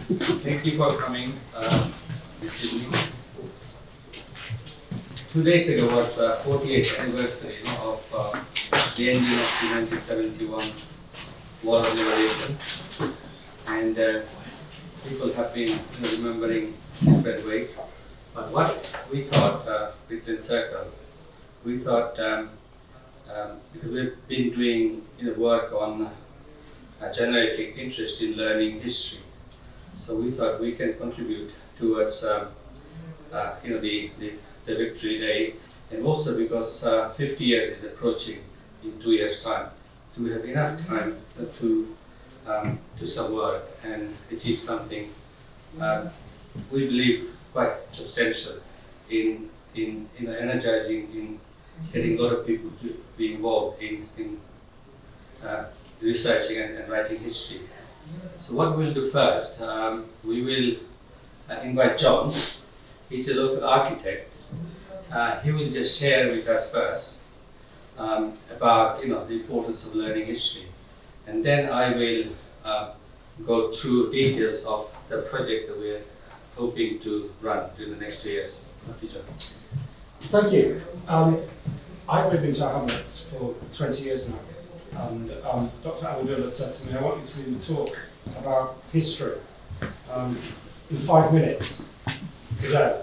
Thank you for coming this evening. 2 days ago was 48th anniversary of the ending of the 1971 War of Liberation, and people have been remembering different ways. But what we thought within Circle, we thought because we've been doing work on generating interest in learning history, so we thought we can contribute towards the Victory Day, and also because 50 years is approaching in 2 years' time, so we have enough time to do some work and achieve something we believe quite substantial in energizing, in getting a lot of people to be involved in researching and writing history. So what we'll do first, we will invite John. He's a local architect. He will just share with us first about the importance of learning history, and then I will go through details of the project that we're hoping to run during the next 2 years. Okay, John. Thank you. I've lived in Tower Hamlets for 20 years now, and Dr. Amdava said to me, I want you to do a talk about history in 5 minutes today.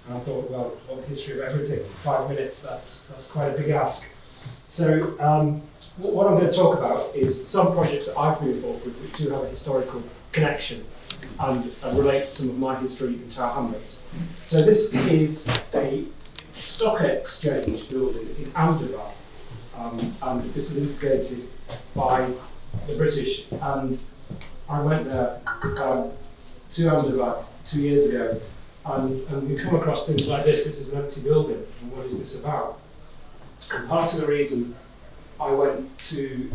And I thought, well, what history of everything? 5 minutes, that's quite a big ask. So what I'm going to talk about is some projects that I've been involved with which do have a historical connection and relate to some of my history in Tower Hamlets. So this is a stock exchange building in Amdava, and this was instigated by the British, and I went there to Amdava 2 years ago, and we come across things like this. This is an empty building, and what is this about? And part of the reason I went to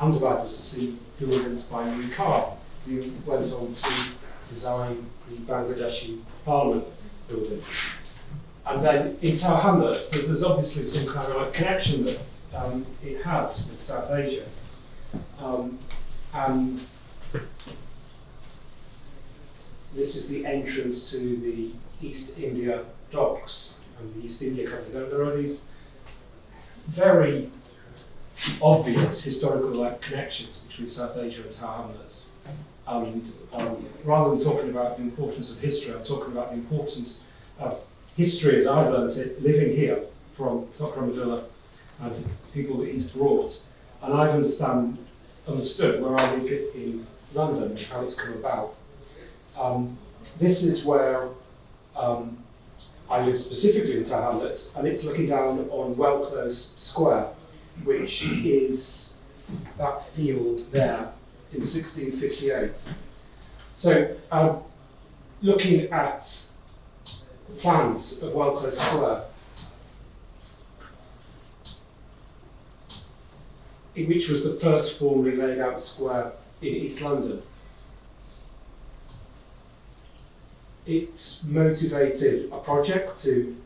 Amdava was to see buildings by Whitechapel, who went on to design the Bangladeshi Parliament building. And then in Tower Hamlets, there's obviously some kind of connection that it has with South Asia. And this is the entrance to the East India docks and the East India Company. There are these very obvious historical connections between South Asia and Tower Hamlets. And rather than talking about the importance of history, I'm talking about the importance of history as I learned it living here from Dr. Amdava and the people that he's brought. And I've understood where I live in London and how it's come about. This is where I live specifically in Tower Hamlets, and it's looking down on Well-Close Square, which is that field there in 1658. So looking at the plans of Well-Close Square, which was the first formally laid out square in East London, it's motivated a project to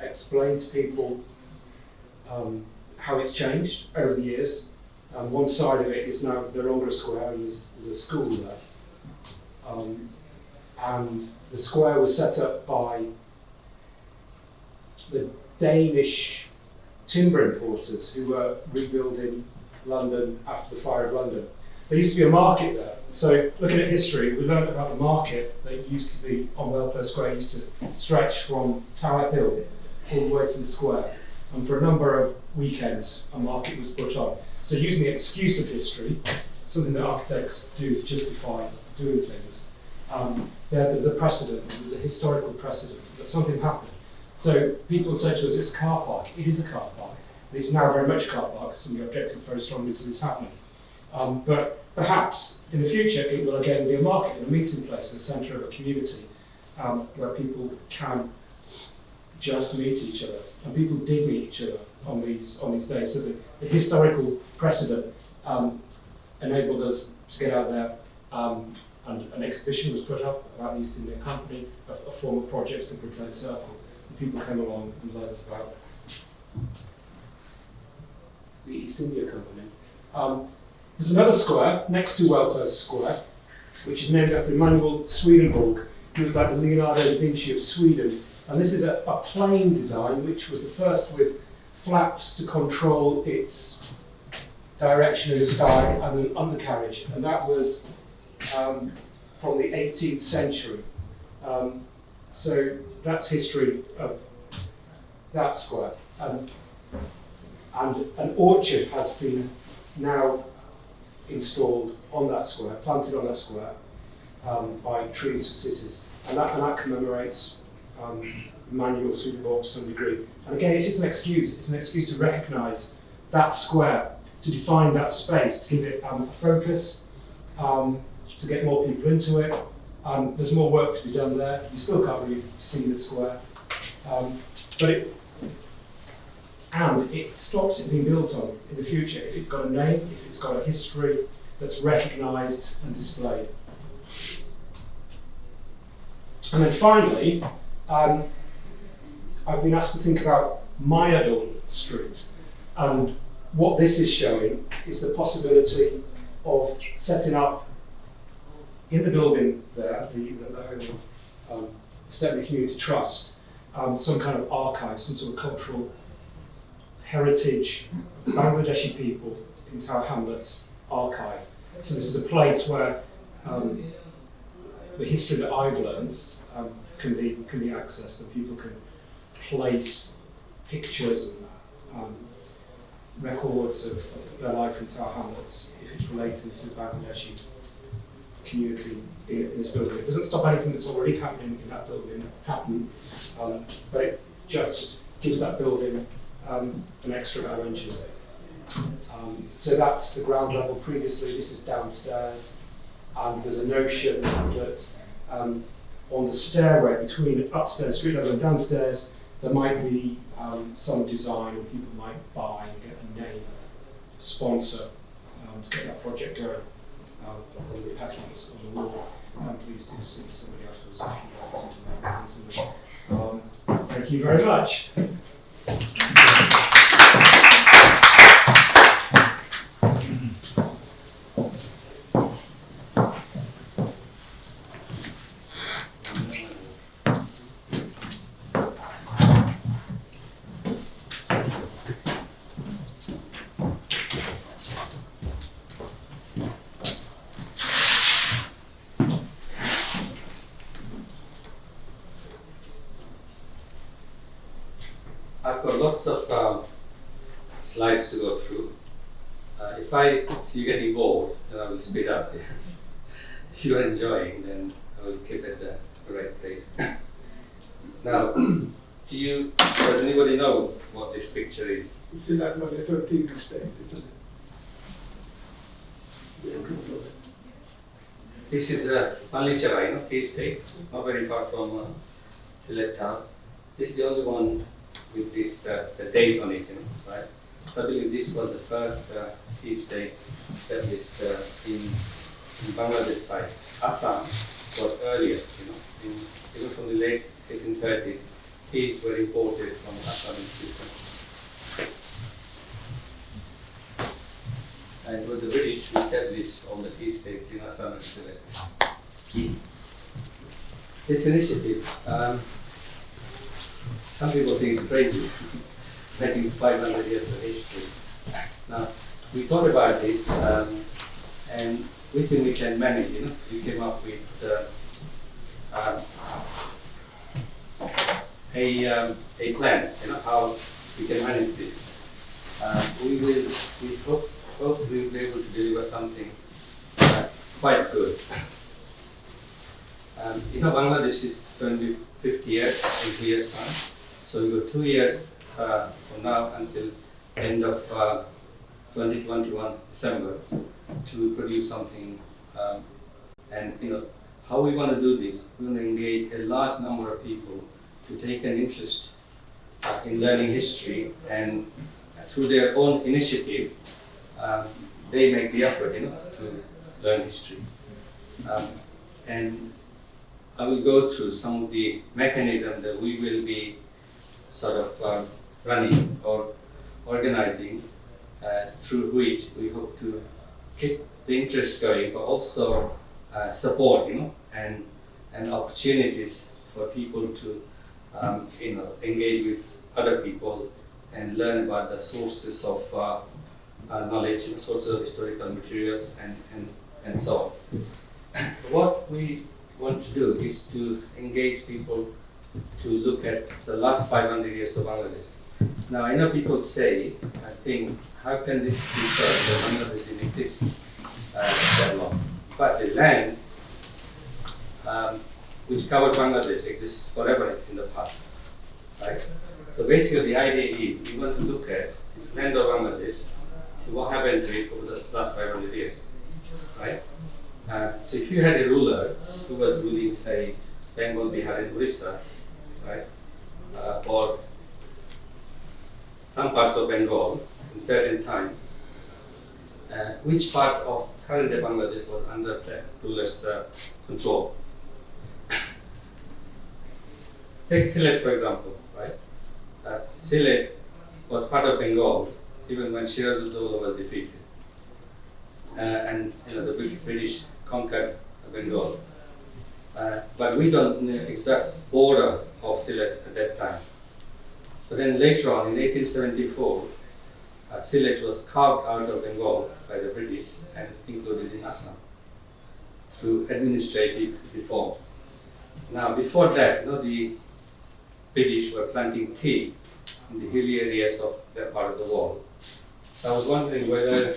explain to people how it's changed over the years. One side of it is now the longer square, and there's a school there. And the square was set up by the Danish timber importers who were rebuilding London after the fire of London. There used to be a market there. So looking at history, we learned about the market that used to be on Well-Close Square, used to stretch from Tower Hill all the way to the square. And for a number of weekends, a market was put on. So using the excuse of history, something that architects do to justify doing things, there's a precedent, there's a historical precedent that something happened. So people say to us, it's a car park. It is a car park. It's now very much a car park, somebody objected very strongly to this happening. But perhaps in the future it will again be a market, a meeting place, the centre of a community where people can just meet each other, and people did meet each other on these days. So the historical precedent enabled us to get out there, and an exhibition was put up about the East India Company, a form of projects, the Bricklayer Circle, and people came along and learned us about the East India Company. There's another square next to Well-Close Square, which is named after Emanuel Swedenborg. He was like the Leonardo da Vinci of Sweden. And this is a plane design, which was the first with flaps to control its direction in the sky and an undercarriage. And that was from the 18th century. So that's history of that square. And an orchard has been now installed on that square, planted on that square by Trees for Cities. And that commemorates Emanuel Swedenborg to some degree. And again, it's just an excuse. It's an excuse to recognise that square, to define that space, to give it a focus, to get more people into it. There's more work to be done there. You still can't really see the square. But it stops it being built on in the future if it's got a name, if it's got a history that's recognised and displayed. And then finally, I've been asked to think about Mayadon Street, and what this is showing is the possibility of setting up in the building there, the home of Stepney Community Trust, some kind of archive, some sort of cultural heritage of Bangladeshi people in Tower Hamlets archive. So this is a place where the history that I've learned can be accessed, and people can place pictures and records of their life in Tower Hamlets if it's related to the Bangladeshi community in this building. It doesn't stop anything that's already happening in that building happen, but it just gives that building an extra dimension. So that's the ground level previously. This is downstairs, and there's a notion that on the stairway between upstairs street level and downstairs there might be some design, and people might buy and get a name sponsor to get that project going. On the patterns on the wall. Please do see somebody afterwards if you'd like to. Thank you very much. I've got lots of slides to go through. If I see you getting bored, then I will speed up. If you are enjoying, then I will keep at the right pace. Now, does anybody know what this picture is? It's in that Malay TV state, isn't it? This is Whitechapel, tea state, not very far from Sylhet town. This is the only one with this the date on it, right? So I believe this was the first tea state established in Bangladesh side. Assam was earlier, even from the late 1830s, teas were imported from Assam systems. And it was the British who established all the tea states in Assam and Sylhet. This initiative, some people think it's crazy, making 500 years of history. Now, we thought about this, and we think we can manage, We came up with a plan, how we can manage this. We hope we will be able to deliver something quite good. Bangladesh is going to be 50 years in 2 years' time. So we got 2 years from now until end of 2021 December to produce something. And how we want to do this, we want to engage a large number of people to take an interest in learning history, and through their own initiative, they make the effort, to learn history. And I will go through some of the mechanisms that we will be sort of running or organizing, through which we hope to keep the interest going, but also support, and opportunities for people to, engage with other people and learn about the sources of knowledge, sources of historical materials, and so on. So what we want to do is to engage people to look at the last 500 years of Bangladesh. Now, I know people say, I think, how can this be said that Bangladesh didn't exist that long? But the land which covers Bangladesh exists forever in the past, right? So basically the idea is we want to look at this land of Bangladesh, see what happened to it over the last 500 years, right? So if you had a ruler who was ruling, say, Bengal, Bihar, and Orissa, right, or some parts of Bengal in certain time, which part of current day Bangladesh was under the ruler's control? Take Sylhet, for example, right? Sylhet was part of Bengal even when Shiraj-ud-Dowlah was defeated. And the British conquered Bengal. But we don't know the exact border of Sylhet at that time. But then later on, in 1874, Sylhet was carved out of Bengal by the British and included in Assam through administrative reform. Now, before that, the British were planting tea in the hilly areas of that part of the world. So I was wondering whether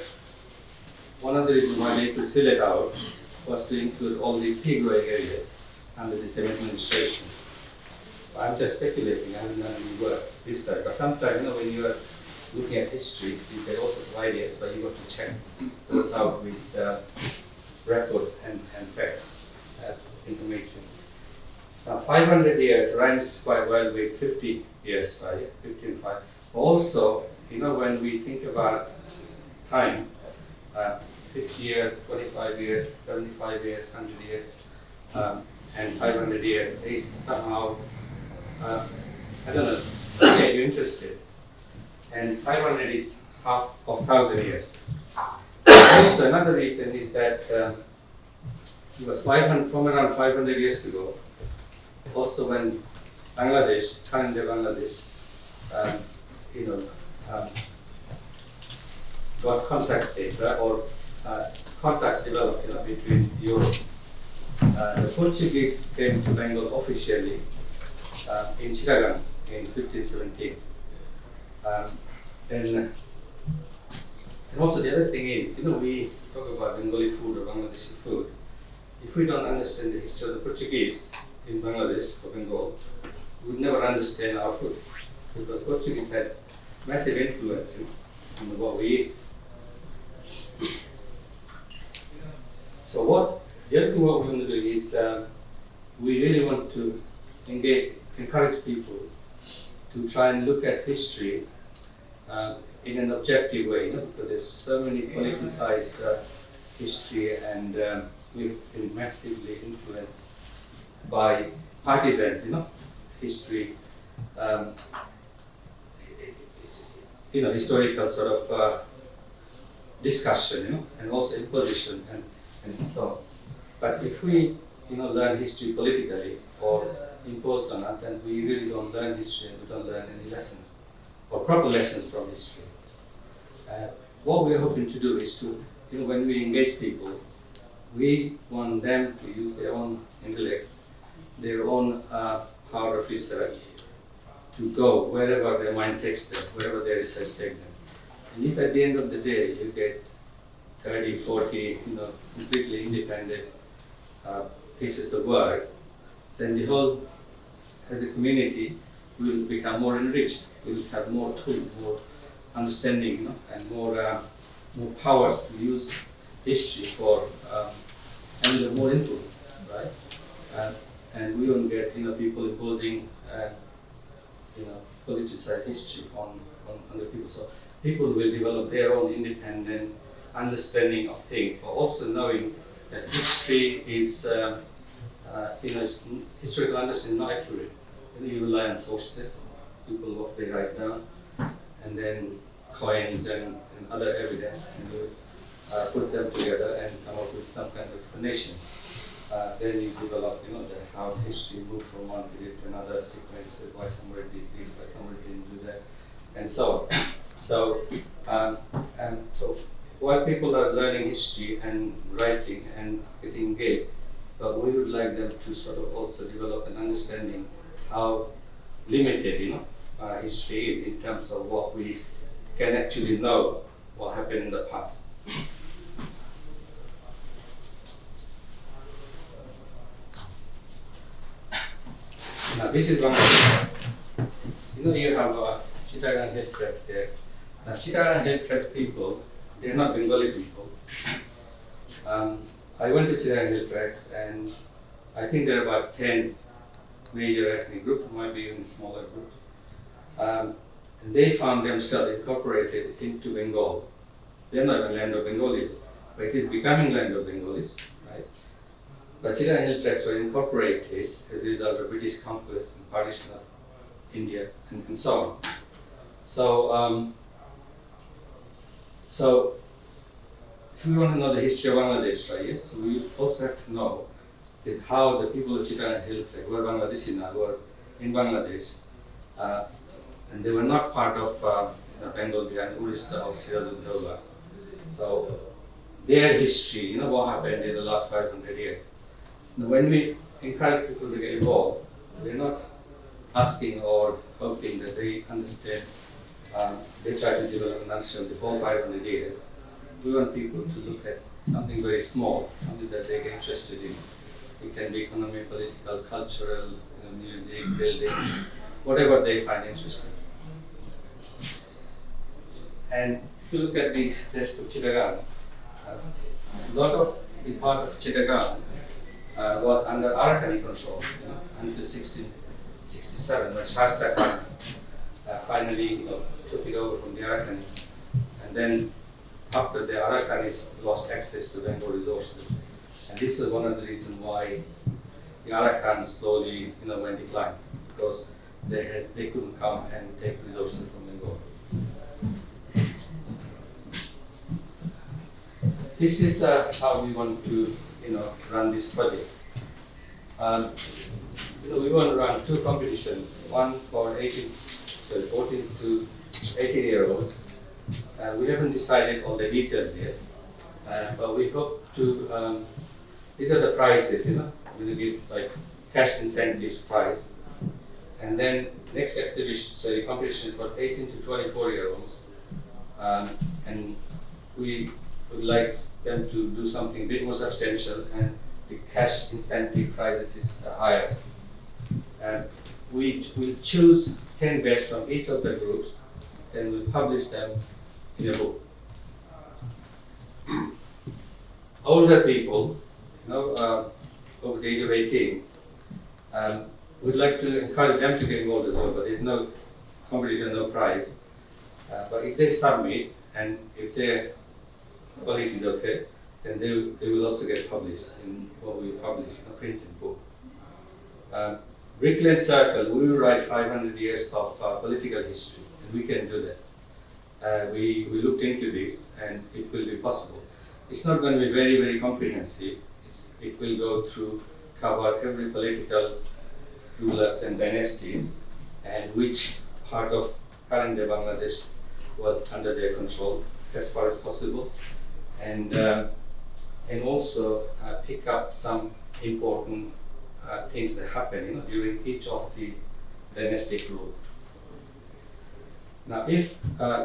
one of the reasons why they took Sylhet out was to include all the tea growing areas under the same administration. I'm just speculating, I haven't done any work research, but sometimes when you are looking at history, you get all sorts of ideas, but you got to check those out with records and facts, information. Now 500 years rhymes quite well with 50 years, right? 50 and 5. Also, when we think about time, 50 years, 25 years, 75 years, 100 years, and 500 years is somehow, I don't know, get you interested. And 500 is half of 1,000 years. Also, another reason is that it was 500, from around 500 years ago, also when Bangladesh, current day Bangladesh, got contacts data or contacts developed between Europe. The Portuguese came to Bengal officially in Chittagong in 1517. And also the other thing is, we talk about Bengali food or Bangladeshi food. If we don't understand the history of the Portuguese in Bangladesh or Bengal, we would never understand our food. Because Portuguese had massive influence in what we eat. So the other thing what we want to do is we really want to encourage people to try and look at history in an objective way, because there's so many politicized history, and we've been massively influenced by partisan, history, historical sort of discussion, and also imposition and so on. But if we, learn history politically or imposed on us, then we really don't learn history and we don't learn any lessons or proper lessons from history. What we're hoping to do is to, when we engage people, we want them to use their own intellect, their own power of research to go wherever their mind takes them, wherever their research takes them. And if at the end of the day you get 30, 40, completely independent pieces of work, then the whole, as a community, will become more enriched. We will have more tools, more understanding, and more powers to use history for and more input, right? And we won't get people imposing politicized history on the people. So people will develop their own independent understanding of things, but also knowing that history is historical understanding not accurate. You rely on sources, people what they write down, and then coins and other evidence, and you put them together and come up with some kind of explanation. then you develop, how history moved from one period to another, sequence, why somebody did this, why somebody didn't do that, and so on. So while people are learning history and writing and getting engaged, but we would like them to sort of also develop an understanding how limited, history is in terms of what we can actually know what happened in the past. Now this is one of the, you have Chittagong hill tracks there. Now Chittagong hill tracks people, they're not Bengali people. I went to Chittagong hill tracks and I think there are about 10 major ethnic groups, might be even smaller groups. And they found themselves incorporated into Bengal. They're not a land of Bengalis, but it is becoming land of Bengalis, right? But Chittagong hill tracts were incorporated as a result of British conquest and partition of India and so on. So if we want to know the history of Bangladesh, right? So we also have to know how the people of Chittagong hill tracts were Bangladeshi now, were in Bangladesh, and they were not part of Bengal behind Orissa or Sirajuddaula. So their history, what happened in the last 500 years. Now, when we encourage people to get involved, we're not asking or hoping that they understand. They try to develop an understanding of the whole 500 years. We want people to look at something very small, something that they get interested in. It can be economic, political, cultural, music, buildings, whatever they find interesting. And if you look at the rest of Chittagong, a lot of the part of Chittagong was under Arakkani control until 1667, when Shasta Khan finally took it over from the Arakkanis. And then after the Arakkanis lost access to Bengal resources. And this is one of the reasons why the Arakkans slowly went decline, because they couldn't come and take resources from Bengal. This is how we want to run this project. We want to run 2 competitions, one for 14 to 18-year-olds. We haven't decided all the details yet, but we hope to, these are the prizes, we're going to give like cash incentives prize. And then next exhibition, competition for 18 to 24-year-olds. And we would like them to do something a bit more substantial, and the cash incentive prizes is higher. And we will choose 10 best from each of the groups, then we'll publish them in a book. Older people, over the age of 18, we'd like to encourage them to get involved as well, but there's no competition, no prize. But if they submit, and if their quality is okay, then they will also get published in what we publish in a printed book. Brickland Circle, we will write 500 years of political history, and we can do that. We looked into this, and it will be possible. It's not going to be very, very comprehensive. It will go through, cover every political rulers and dynasties, and which part of current day Bangladesh was under their control as far as possible, and also pick up some important things that happen during each of the dynastic rule. Now, if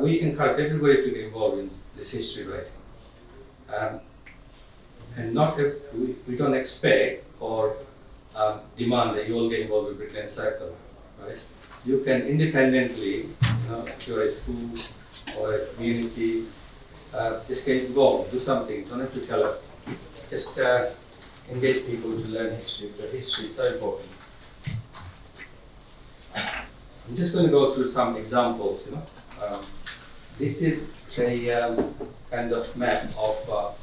we encourage everybody to get involved in this history writing, and we don't expect or demand that you all get involved with Brickland Circle, right? You can independently, if you're a school or a community, just get involved, do something. Don't have to tell us. Just engage people to learn history, because history is so important. I'm just going to go through some examples. This is a kind of map of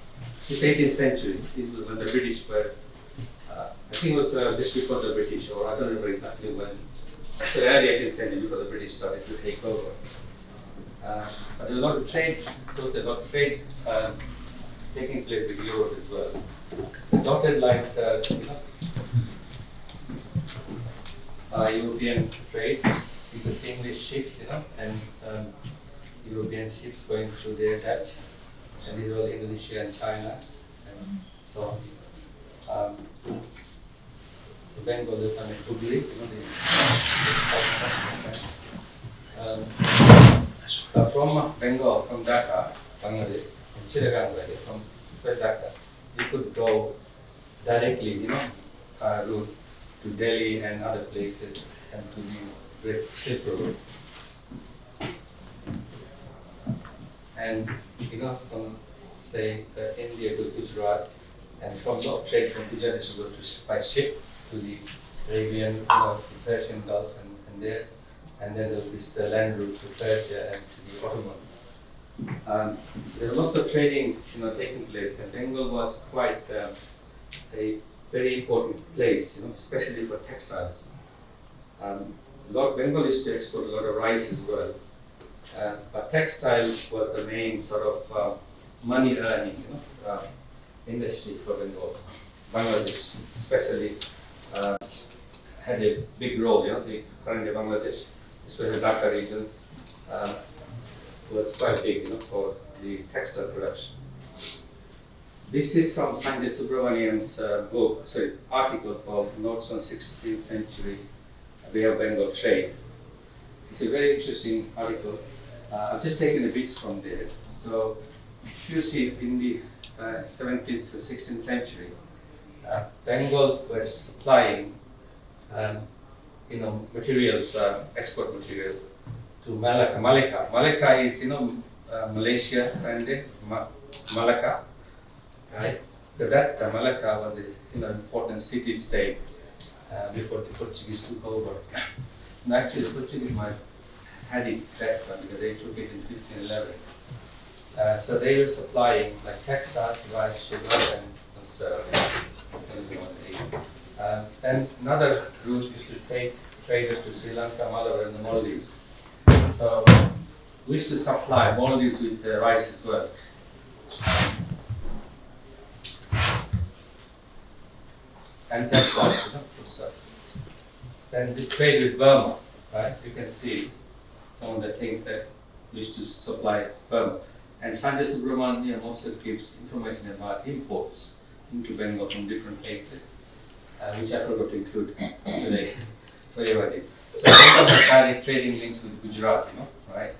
this 18th century. This was when the British were, I think it was just before the British, or I don't remember exactly when. So early 18th century, before the British started to take over. But there was a lot of trade, because there was a lot of trade taking place with Europe as well. The dotted lines are European trade. You can see English ships, and European ships going through their Dutch, and these are all Indonesia and China, and so on. So Bengal, Ugri, from Bengal, from Dhaka, Bangladesh, from Chittagong, from Dhaka, you could go directly, route to Delhi and other places, and to the Great Silk Road. And from say India to Gujarat, and from the trade from Gujarat is to go by ship to the Arabian, Persian Gulf, and there, and then there was this land route to Persia and to the Ottoman. So there was lots of trading, taking place, and Bengal was quite a very important place, especially for textiles. Bengal used to export a lot of rice as well, but textiles was the main sort of money earning, industry for Bengal. Bangladesh, especially, had a big role. The current Bangladesh, especially Dhaka regions, was quite big, for the textile production. This is from Sanjay Subramanian's article called Notes on 16th Century Bay of Bengal Trade. It's a very interesting article. I've just taken the bits from there. So, if you see in the 17th or 16th century, Bengal was supplying, materials, export materials to Malacca. Malacca is, Malaysia and Malacca, right? But that Malacca was an important city-state before the Portuguese took over. And actually, the Portuguese might had it back because they took it in 1511. So they were supplying like textiles, rice, sugar, and syrup. And another route is to take traders to Sri Lanka, Malabar, and the Maldives. So we used to supply Maldives with rice as well. And textiles, good stuff. Then the trade with Burma, right? You can see some of the things that we used to supply Burma. And Sanjay Subramanian also gives information about imports into Bengal from different places, which I forgot to include today. Sorry about it. So Bengal has direct trading links with Gujarat, right?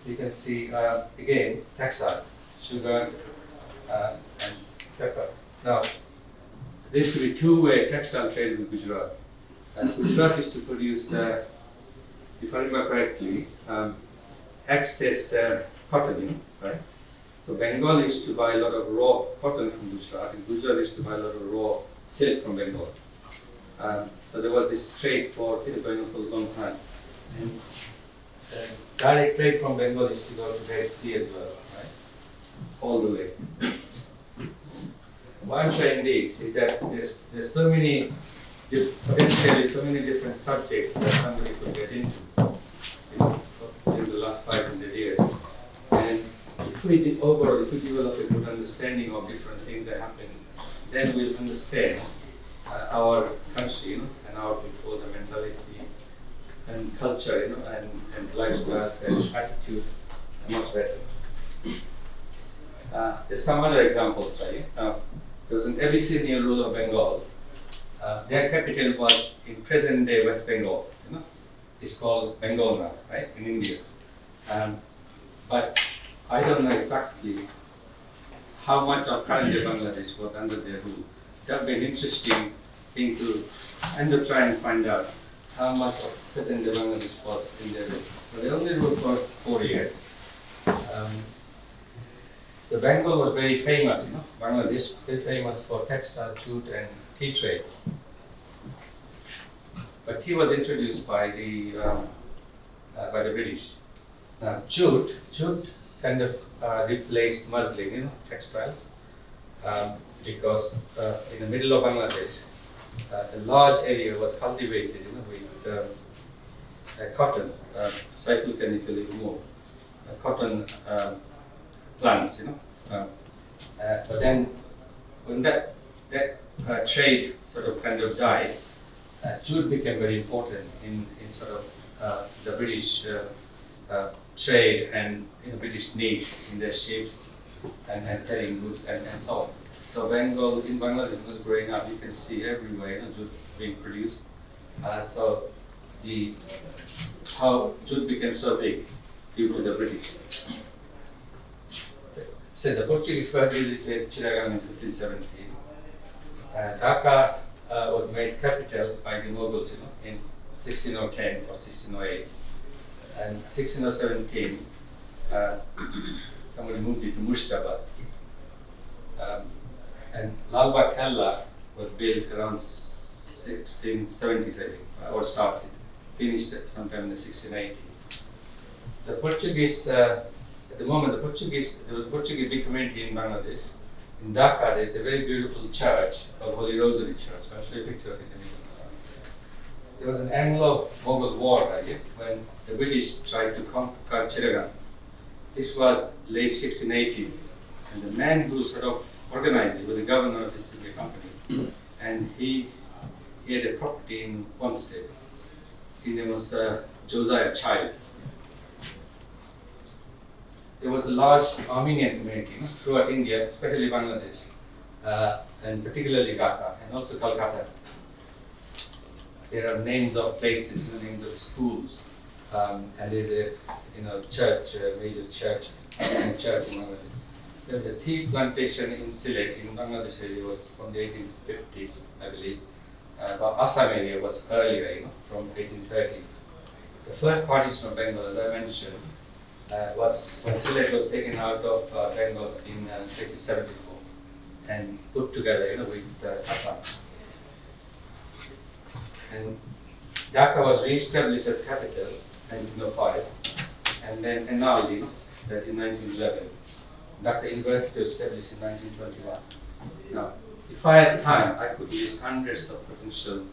You can see, again, textiles, sugar, and pepper. Now, there used to be two-way textile trade with Gujarat. And Gujarat used to produce, if I remember correctly, excess cotton, right? So Bengal used to buy a lot of raw cotton from Gujarat, and Gujarat used to buy a lot of raw silk from Bengal. So there was this trade for going on for a long time. And direct trade from Bengal used to go to the Red Sea as well, right? All the way. What I'm trying this is that there's so many potentially so many different subjects that somebody could get into, in the last 500 years. And if we develop a good understanding of different things that happen, then we'll understand our country, and our people, the mentality and culture, and lifestyles and attitudes much better. There's some other examples, right? There was an Abyssinian rule of Bengal. Their capital was in present-day West Bengal. It's called Bengal now, right, in India. But I don't know exactly how much of current-day Bangladesh was under their rule. That would be an interesting thing to try and find out how much of present-day Bangladesh was in their rule. But they only ruled for 4 years. The Bengal was very famous, Bangladesh, very famous for textile, jute, and tea trade. But tea was introduced by the British. Now jute kind of replaced muslin, textiles, because in the middle of Bangladesh, a large area was cultivated, with cotton. Saiful can easily more. cotton plants, but then when that trade sort of kind of died, jute became very important in sort of the British trade and British needs in their ships and carrying goods and so on. So Bengal, in Bangladesh, was growing up, you can see everywhere jute being produced. So how jute became so big due to the British. So the Portuguese first visited Chittagong in 1517. Dhaka was made capital by the Mughals in 1610 or 1608. And 1617, somebody moved it to Mustabad. And Lal Bagh Kella was built around 1670s, I think, or started, finished sometime in the 1680s. The Portuguese, at the moment, there was a Portuguese big community in Bangladesh. In Dhaka, there's a very beautiful church called Holy Rosary Church. I'll show you a picture of it in a minute. There was an Anglo-Mughal war, right, when the British tried to conquer Chittagong. This was late 1680s, and the man who sort of organized it was the governor of this company, and he had a property in Wanstead. His name was Josiah Child. There was a large Armenian community throughout India, especially Bangladesh, and particularly Dhaka, and also Calcutta. There are names of places, names of schools, and there's a church, a major church, and church in Bangladesh. The tea plantation in Sylhet in Bangladesh area was from the 1850s, I believe. But Assam area was earlier, from 1830s. The first partition of Bengal, as I mentioned, was when Sylhet was taken out of Bengal in 1874 and put together, with Assam. And Dhaka was re-established as capital in 1905, and then annulled, that in 1911. Dhaka University was established in 1921. Now, if I had time, I could list hundreds of potential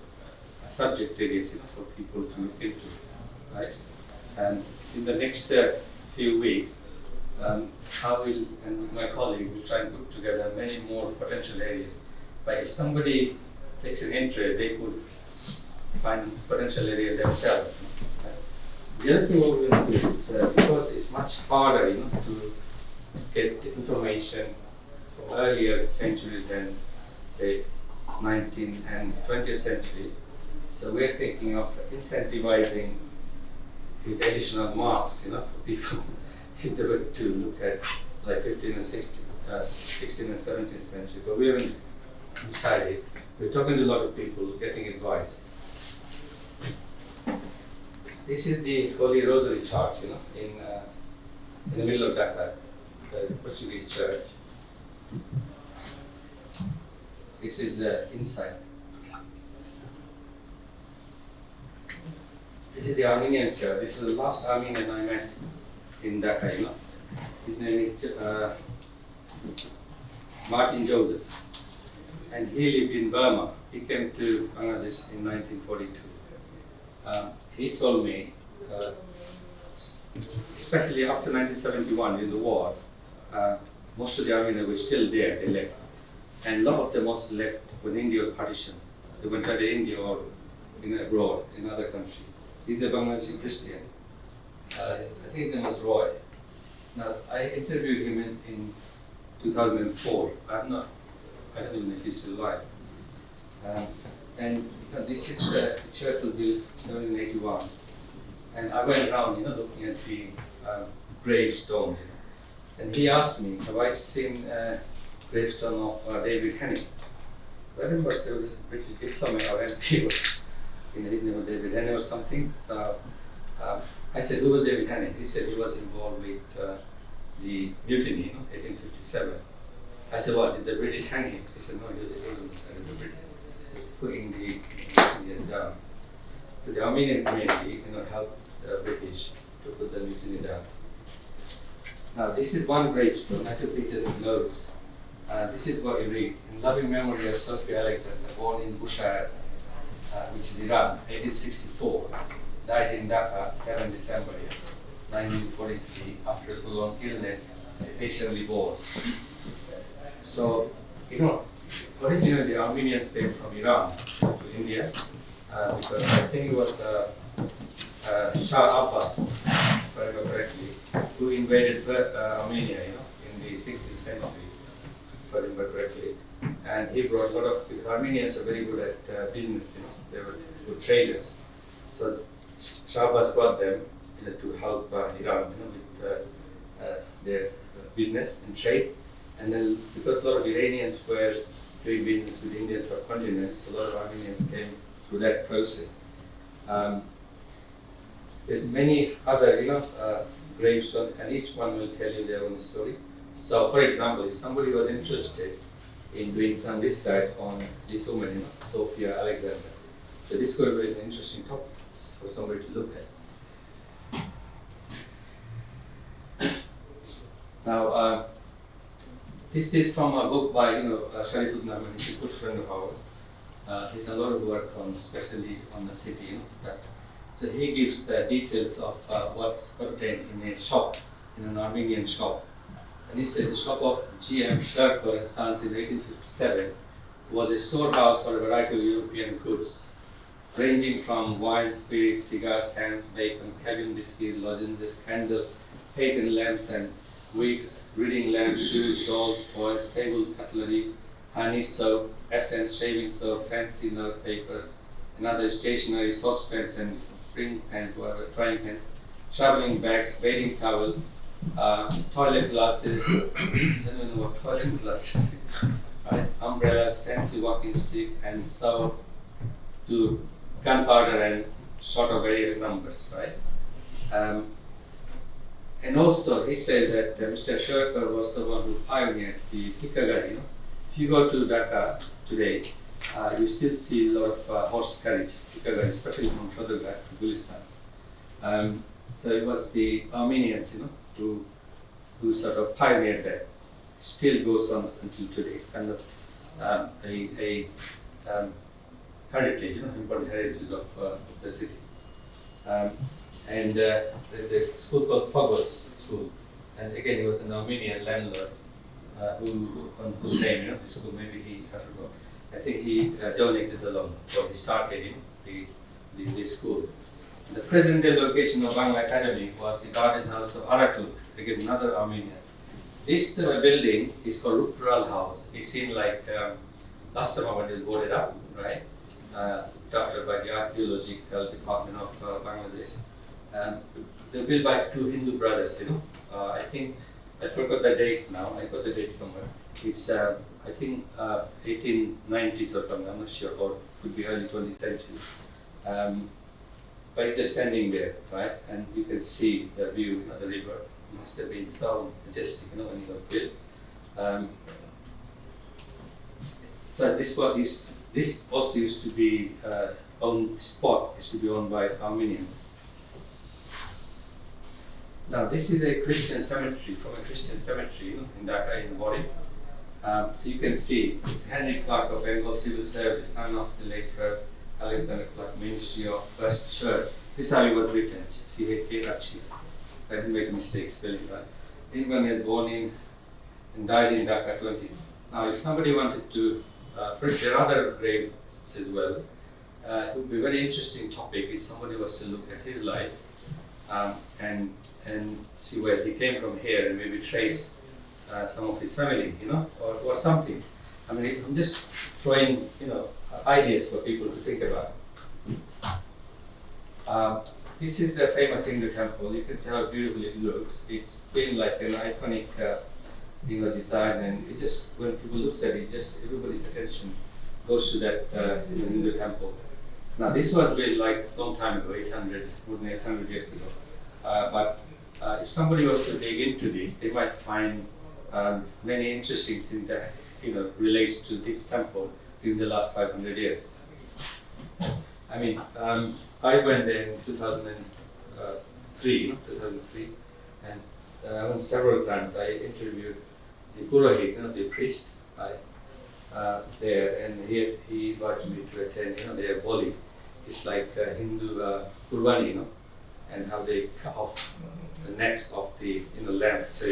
subject areas, for people to look into, right? And in the next few weeks, I will, and with my colleague, will try and put together many more potential areas. But if somebody takes an interest, they could find potential areas themselves. Right? The other thing what we're going to do is, because it's much harder, to get information from earlier centuries than, say, 19th and 20th century. So we're thinking of incentivizing with additional marks, for people if they were to look at like 15th and 16th and 17th century. But we haven't decided. We're talking to a lot of people, getting advice. This is the Holy Rosary Church, in the middle of Dhaka, the Portuguese church. This is inside. This is the Armenian church. This is the last Armenian I met in Dhaka, His name is Martin Joseph. And he lived in Burma. He came to Bangladesh in 1942. He told me, especially after 1971 in the war, most of the Armenians were still there, they left. And a lot of them also left when India was partitioned. They went to India or abroad, in other countries. He's a Bangladeshi Christian. I think his name was Roy. Now, I interviewed him in 2004. I don't even know if he's still alive. And this is the church was built in 1781. And I went around, looking at the gravestones. And he asked me, have I seen a gravestone of David Henning? I remember there was this British diplomat or MP was, his name was David Henning or something. So I said, who was David Henning? He said he was involved with the mutiny, 1857. I said, what, did the British hang him? He said, no, he was on the side of the British. He was putting the Indians down. So the Armenian community, helped the British to put the mutiny down. Now, this is one gravestone. I took pictures of notes. This is what it reads. In loving memory of Sophia Alexander, born in Bushehr, which is Iran, 1864, died in Dhaka, 7 December. 1943, after a prolonged illness, patiently born. So, you know, originally the Armenians came from Iran to India because I think it was Shah Abbas, if I remember correctly, who invaded Armenia, you know, in the 16th century, if I remember correctly. And he brought a lot of, because Armenians are very good at business, you know, they were good traders. So Shah Abbas brought them to help Iran, you know, with their business and trade. And then because a lot of Iranians were doing business with Indian subcontinents, a lot of Armenians came through that process. There's many other, you know, gravestones, and each one will tell you their own story. So, for example, if somebody was interested in doing some research on this woman, you know, Sophia Alexander, so this could be an interesting topic for somebody to look at. Now, this is from a book by, you know, Sharifud Naman. He's a good friend of ours. He's done a lot of work on, especially on the city, you know, that. So he gives the details of what's contained in a shop, in an Armenian shop. And he said the shop of G.M. Sherker and Sons in 1857 was a storehouse for a variety of European goods, ranging from wine, spirits, cigars, hams, bacon, cabin biscuits, lozenges, candles, patent lamps and wigs, reading lamps, shoes, dolls, toys, table cutlery, honey, soap, essence, shaving soap, fancy note papers, and other stationery, saucepans and frying pans, frying pans, traveling bags, bathing towels, toilet glasses, I don't know what toilet glasses, right? Umbrellas, fancy walking stick, and so to gunpowder and shot of various numbers, right? And also, he said that Mr. Sherker was the one who pioneered the Tikagari. You know? If you go to Dhaka today, you still see a lot of horse carriage, Tikagari, especially from Chodorghat to Gulistan. So it was the Armenians, you know, who sort of pioneered that. Still goes on until today. It's kind of a heritage, you know, important heritage of the city. And there's a school called Pogos School, and again he was an Armenian landlord on whose name, you know, the school, maybe he, I forgot. I think he donated the loan, or he started the school. The present-day location of Bengal Academy was the garden house of Aratürk, again another Armenian. This building is called Rupral House. It seemed like last time I went, it was boarded up, right? Drafted by the Archaeological Department of Bangladesh. They were built by two Hindu brothers, you know. I think, I forgot the date now, I got the date somewhere. It's, I think, 1890s or something, I'm not sure, or could be early 20th century. But it's just standing there, right? And you can see the view of the river. It must have been so majestic, you know, when it was built. So this also used to be used to be owned by Armenians. Now this is a Christian cemetery, from a Christian cemetery, you know, in Dhaka, in Wari. So you can see, it's Henry Clark of Bengal Civil Service, son of the late Alexander Clark, Ministry of First Church. This is how it was written, C-H-A-R-C. So I didn't make a mistake spelling that. Inman is born in and died in Dhaka 20. Now if somebody wanted to, there are other graves as well. It would be a very interesting topic if somebody was to look at his life and see where he came from here and maybe trace some of his family, you know, or something. I mean, I'm just throwing, you know, ideas for people to think about. This is the famous Hindu temple. You can see how beautiful it looks. It's been like an iconic, you know, design, and it just, when people look at it, just everybody's attention goes to that Hindu temple. Now, this was built like a long time ago, more than 800 years ago. But if somebody was to dig into this, they might find many interesting things that, you know, relates to this temple during the last 500 years. I mean, I went there in 2003, and I went several times. I interviewed the Purohit, you know, the priest, there, and he invited me to attend, you know, their boli. It's like Hindu Kurbani, you know, and how they cut off the necks of the lamp. So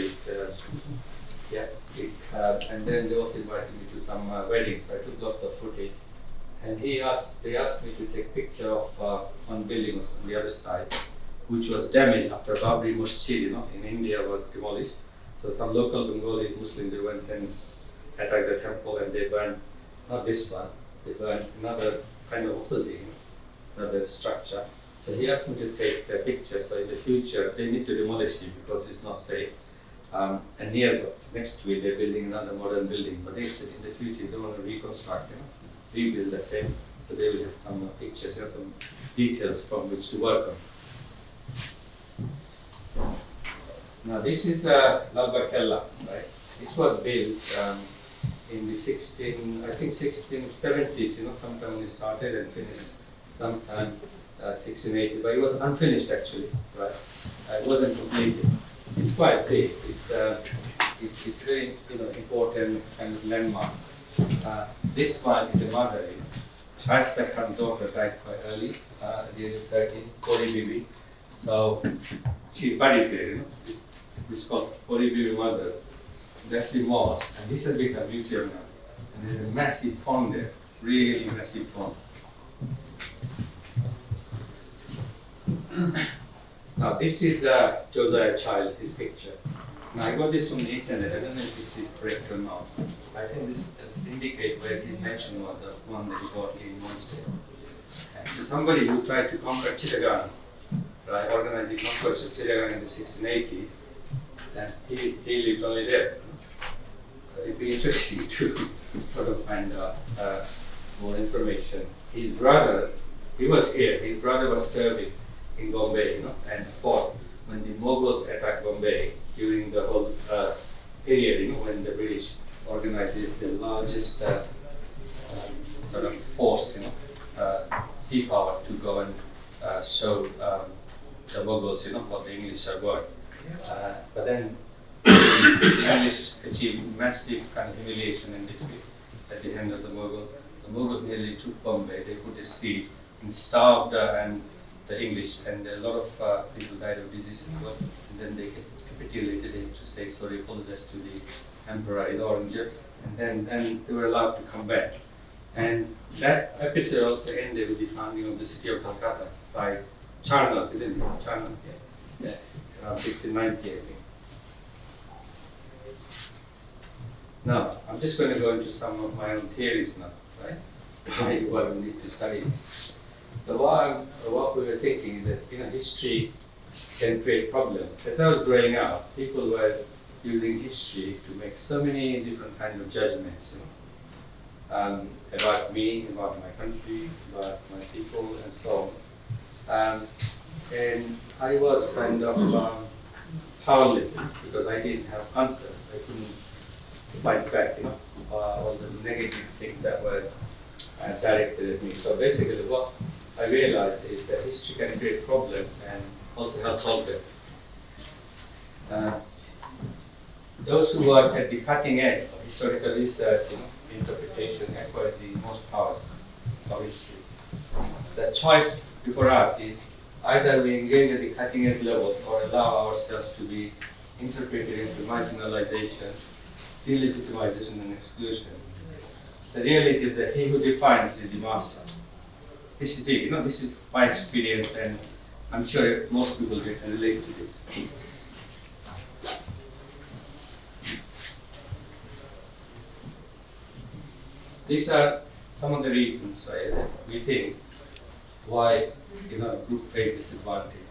and then they also invited me to some weddings. I took lots of footage, and they asked me to take picture of one building on the other side, which was damaged after Babri Masjid, in India was demolished. So some local Bengali Muslims, they went and attacked the temple, and they burned, not this one, they burned another kind of opposite, another structure. So he asked me to take a picture, so in the future they need to demolish it because it's not safe. And next to it they're building another modern building, but they said in the future they want to reconstruct, rebuild the same, so they will have some pictures, some details from which to work on. Now this is Lalbagh Kella, right? This was built in the 1670s, sometime when it started and finished, sometime 1680, but it was unfinished actually, right? It wasn't completed. It's quite big. It's very important kind of landmark. This one is a mother. Shaista Khan's daughter died quite early, at the age of 13, Kori Bibi. So she's buried there. It's called Kori Bibi Mazar. That's the mosque, and this has become a museum now. And there's a massive pond there, really massive pond. Now this is Josiah Child, his picture. Now I got this from the internet. I don't know if this is correct or not. I think this indicates where his mention was the one that he got in Munster. So somebody who tried to conquer Chittagong, right, organized the conquest of Chittagong in the 1680s, and he lived only there. So it'd be interesting to sort of find out more information. His brother, he was here. His brother was serving in Bombay, and fought when the Mughals attacked Bombay during the whole period, when the British organized the largest sort of force, sea power to go and show the Mughals, what the English are worth. But then the English achieved massive kind of humiliation and defeat at the hand of the Mughals. The Mughals nearly took Bombay. They put a siege and starved and the English, and a lot of people died of disease as well. And then they capitulated. They had to say sorry, apologize to the emperor in Aurangzeb, and then they were allowed to come back. And that episode also ended with the founding of the city of Calcutta by Charnock, isn't it? Charnock, yeah, around 1690, I think. Now, I'm just going to go into some of my own theories now, right? Why we need to study this. So what we were thinking is that history can create problems. As I was growing up, people were using history to make so many different kinds of judgments, about me, about my country, about my people, and so on. And I was kind of powerless because I didn't have answers. I couldn't fight back, all the negative things that were directed at me. So basically, what I realized is that history can create problems and also help solve them. Those who are at the cutting edge of historical research, interpretation, acquire the most powers of history. The choice before us is either we engage at the cutting edge levels or allow ourselves to be interpreted into marginalization, delegitimization, and exclusion. The reality is that he who defines is the master. This is it, this is my experience, and I'm sure most people can relate to this. These are some of the reasons why we think why a group face disadvantage.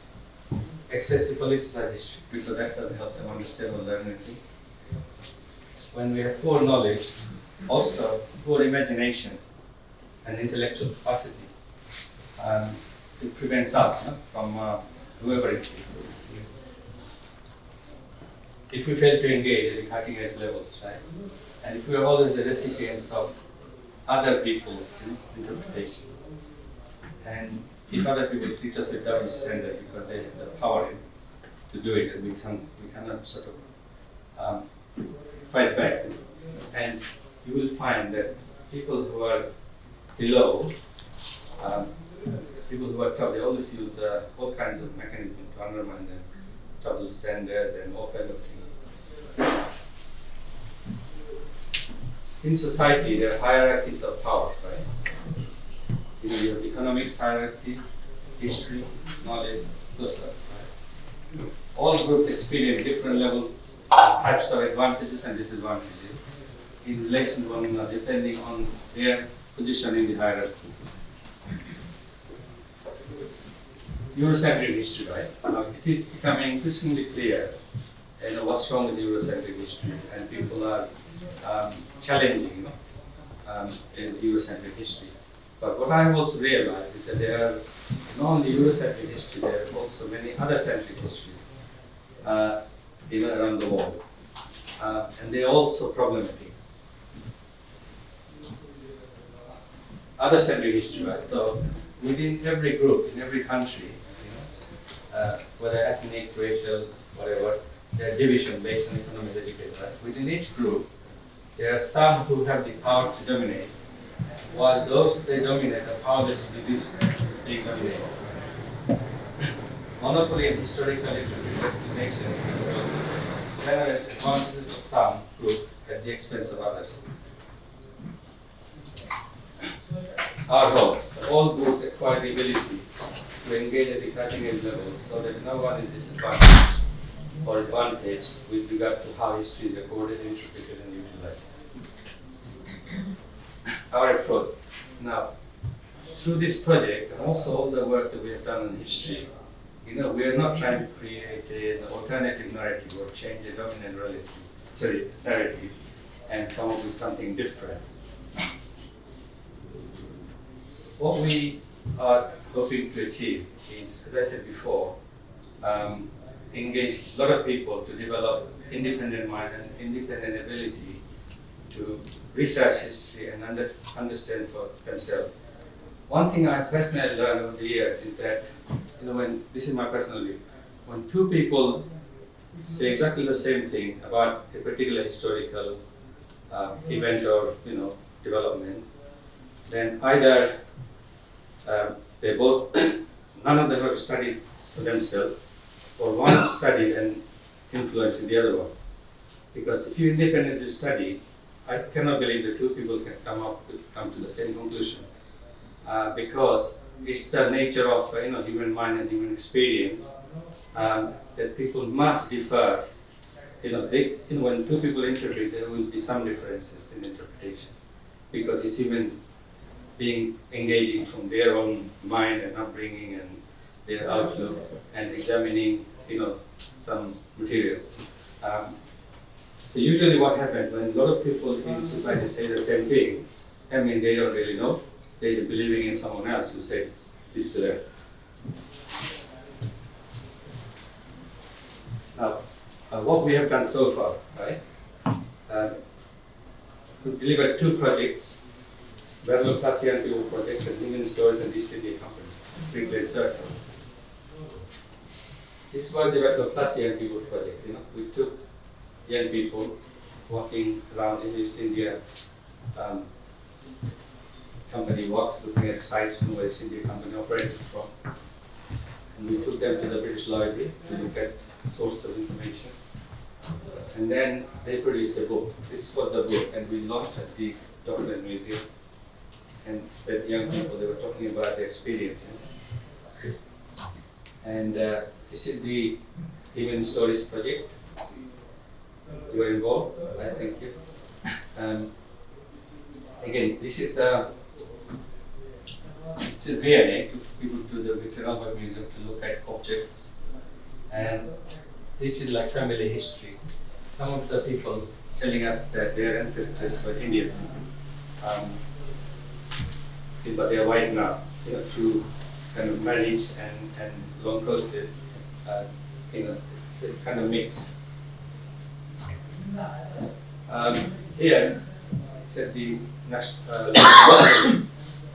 Excessive political history, because that doesn't help them understand or learn anything. When we have poor knowledge, also poor imagination and intellectual capacity, it prevents us from whoever it is. If we fail to engage at the cutting edge levels, right? And if we are always the recipients of other people's interpretation, and if other people treat us with double standard because they have the power to do it, and we cannot sort of fight back. And you will find that people who are below, people who are top, they always use all kinds of mechanisms to undermine them, double standard and all kind of things. In society, there are hierarchies of power, right? You know, you have economics hierarchy, history, knowledge, social. Right? All groups experience different levels, types of advantages and disadvantages in relation to one another, depending on their position in the hierarchy. Eurocentric history, right? Now, it is becoming increasingly clear, you know, what's wrong with Eurocentric history, and people are challenging, in Eurocentric history. But what I have also realized is that there are not only Eurocentric history, there are also many other centric history, around the world, and they are also problematic. Other centric history, right? So within every group, in every country, whether ethnic, racial, whatever, there are division based on economic education, right? Within each group, there are some who have the power to dominate, while those they dominate are powerless to resist being dominated. Monopoly and historical explanations generates advantages for some group at the expense of others. Our hope that all groups acquire the ability to engage at the cutting edge level so that no one is disadvantaged or advantaged with regard to how history is recorded, interpreted, and utilized. Our approach. Now, through this project and also all the work that we have done on history, we are not trying to create an alternative narrative or change a dominant narrative and come up with something different. What we are hoping to achieve is, as I said before, engage a lot of people to develop independent mind and independent ability to research history and understand for themselves. One thing I personally learned over the years is that, this is my personal view, when two people say exactly the same thing about a particular historical event or development, then either they both, none of them have studied for themselves, or one studied and influenced the other one. Because if you independently study, I cannot believe the two people can come to the same conclusion, because it's the nature of human mind and human experience that people must differ. When two people interpret, there will be some differences in interpretation, because it's even being engaging from their own mind and upbringing and their outlook and examining some materials. So usually what happens when a lot of people in society say the same thing, they don't really know, they're believing in someone else who said this to them. Now, what we have done so far, right? We've delivered two projects, Bengal Famine project and Human Stories and East India Company, Street-led Circle. This was the Bengal Famine project. We took young people walking around in East India. Company walks, looking at sites in where East India Company operated from. And we took them to the British Library to look at source of information. And then they produced a book. This was the book, and we launched at the Document Museum. And that young people, they were talking about their experience. And this is the Human Stories project. You were involved. I thank you. Again, this is it's a V&A. People to the Whitechapel Museum to look at objects, and this is like family history. Some of the people telling us that their ancestors were Indians, but they are white now, through kind of marriage and long process, it kind of mix. Here, it's at the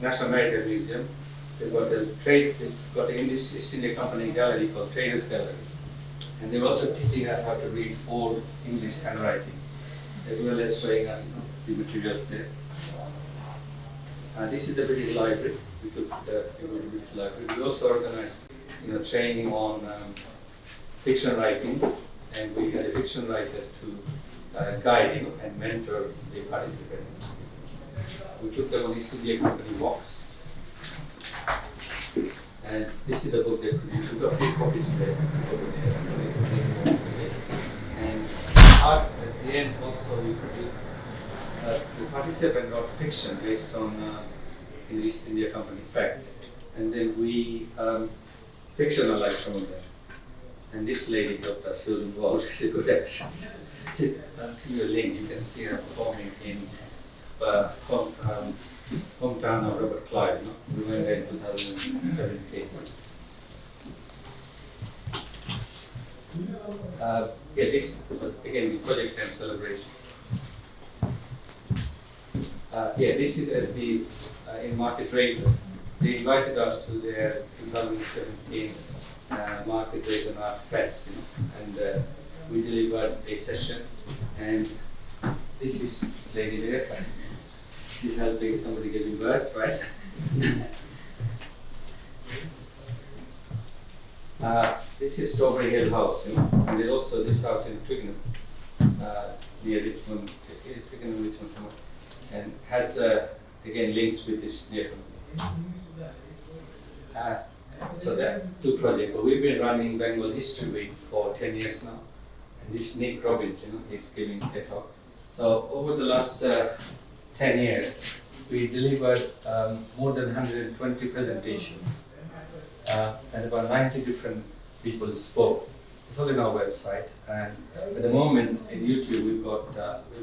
National Maritime Museum. They've got an East India Company gallery called Traders Gallery. And they're also teaching us how to read old English handwriting, as well as showing us the materials there. This is the British Library. We took the British Library. We also organized, training on fiction writing, and we had a fiction writer to guide, and mentor the participants. We took them on East India Company walks, and this is the book that we've got 3 copies there. And at the end also we produced the participant wrote fiction based on in the East India Company facts, and then we fictionalized some of them. And this lady, Dr. Susan Walsh, is a good actress. I'll give you a link. You can see her performing in hometown of Robert Clive. We went there in 2017. This was again the project and celebration. This is at the in Market Rate. They invited us to their 2017 Market Rate and Art Fest, and we delivered a session. And this is this lady there. She's helping somebody giving birth, right? This is Strawberry Hill House, and there's also this house in Twickenham, near Richmond, Twickenham, Richmond somewhere, and has again links with this near company. So there are 2 projects, but we've been running Bengal History Week for 10 years now, and this Nick Robbins, is giving a talk. So over the last 10 years, we delivered more than 120 presentations, and about 90 different people spoke. It's all in our website, and at the moment in YouTube we've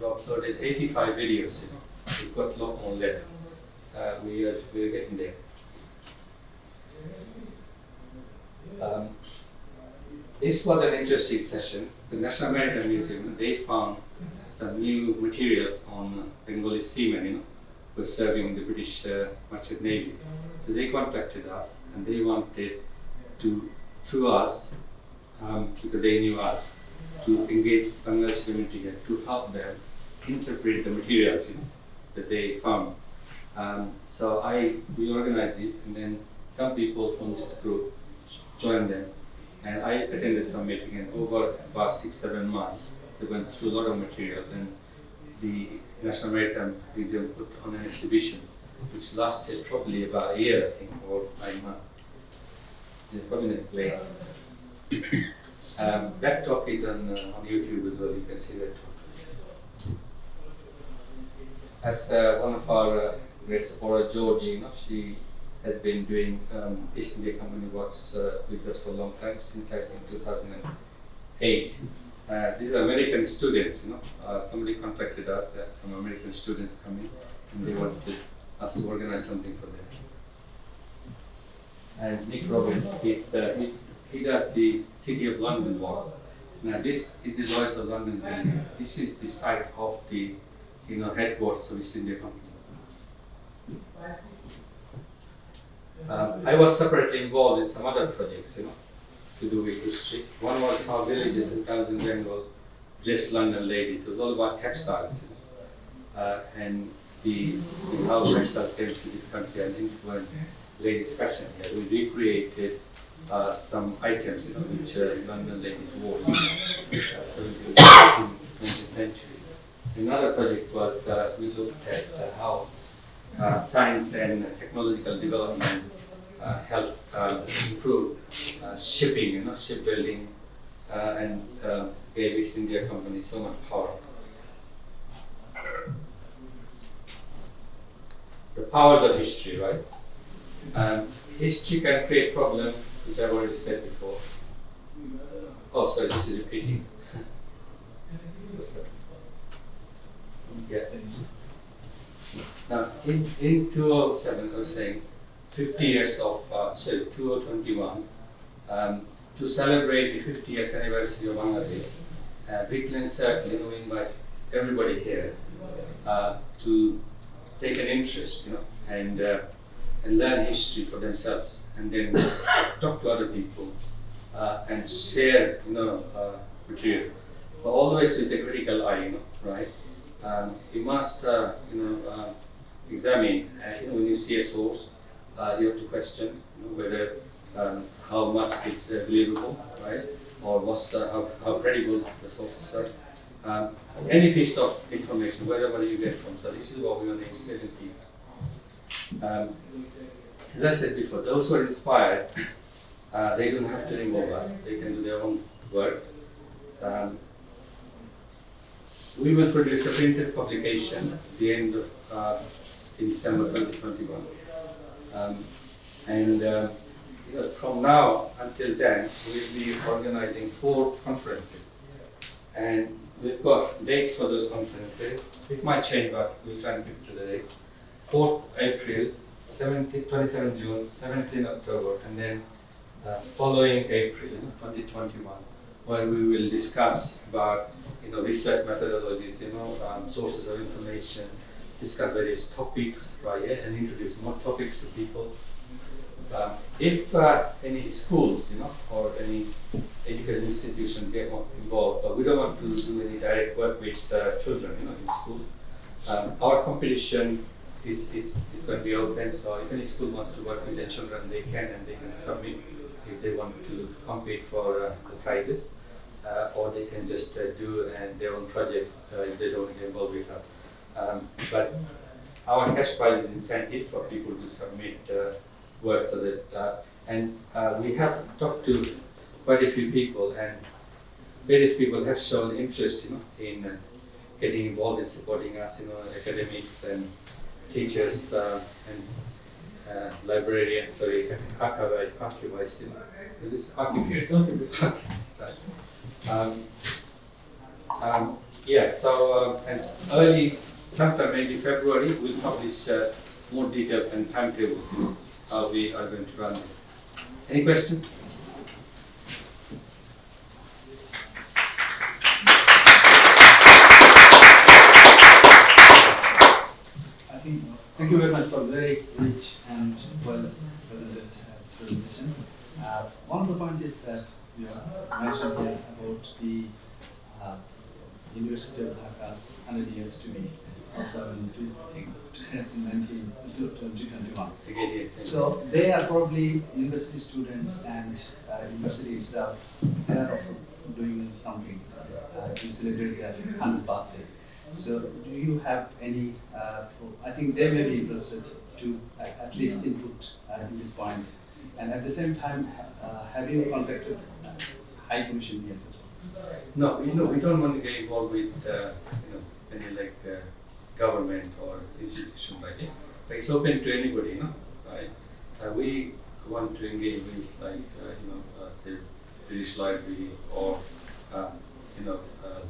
uploaded 85 videos. We've got a lot more left. We're getting there. This was an interesting session. The National Maritime Museum, they found some new materials on Bengali seamen, who were serving the British Merchant Navy. So they contacted us, and they wanted to, through us, because they knew us, to engage Bangladesh community here to help them interpret the materials that they found. So we organized it, and then some people from this group joined them, and I attended some meeting, and over about 6-7 months they went through a lot of material, and the National Maritime Museum put on an exhibition which lasted probably about a year, I think, or 5 months. It's a prominent place. That talk is on YouTube as well. You can see that talk. As one of our great supporters, Georgie, she has been doing East India Company works with us for a long time, since I think 2008. These are American students, somebody contacted us that some American students coming, and they wanted us to organize something for them. And Nick Robbins, he does the City of London walk. Now this is the Lloyd's of London building. This is the site of the headquarters of East India Company. I was separately involved in some other projects, to do with history. One was how villages and towns in Bengal dress London ladies. It was all about textiles, and how textiles came to this country and influenced ladies' fashion here. We recreated some items, which London ladies wore in the 17th, 18th, 20th century. Another project was we looked at how science and technological development helped improve shipping, shipbuilding, and gave East India Company so much power. The powers of history, right? History can create problems, which I've already said before. Oh, sorry, this is repeating. Yeah. Now, in 2007, I was saying, 50 years of, 2021, to celebrate the 50 years anniversary of Bangladesh, Brickland Circle, we invite everybody here to take an interest, and learn history for themselves, and then talk to other people and share, material, but always with a critical eye, right? You must, examine, when you see a source, you have to question, whether how much it's believable, right? or how credible the sources are. Any piece of information, wherever you get from. So this is what we want to instill in people. As I said before, those who are inspired, they don't have to involve us. They can do their own work. We will produce a printed publication at the end of in December 2021. From now until then, we'll be organizing 4 conferences. And we've got dates for those conferences. This might change, but we'll try and keep to the dates. 4th April, 27 June, 17 October, and then following April, 2021, where we will discuss about research methodologies, sources of information, discuss various topics, right, and introduce more topics to people. If any schools, or any education institution get involved, but we don't want to do any direct work with children, in school. Our competition is going to be open, so if any school wants to work with their children, they can, and they can submit if they want to compete for the prizes, or they can just do their own projects if they don't get involved with us. But our cash prize is incentive for people to submit work, so that we have talked to quite a few people, and various people have shown interest, in getting involved in supporting us, academics and teachers and librarians, archivists, this archivists. And early, sometime maybe February, we'll publish more details and timetables how we are going to run this. Any question? Thank you very much for a very rich and well presented presentation. One of the points is that you have mentioned here about the University of Dhaka's 100 years to be observed in 2021. So they are probably university students and university itself, they are also doing something to celebrate their 100th birthday. So do you have any, I think they may be interested to at least input in this point. And at the same time, have you contacted High Commission here as well? No, we don't want to get involved with, any government or institution like it. But it's open to anybody, right? We want to engage with, say, British Library or,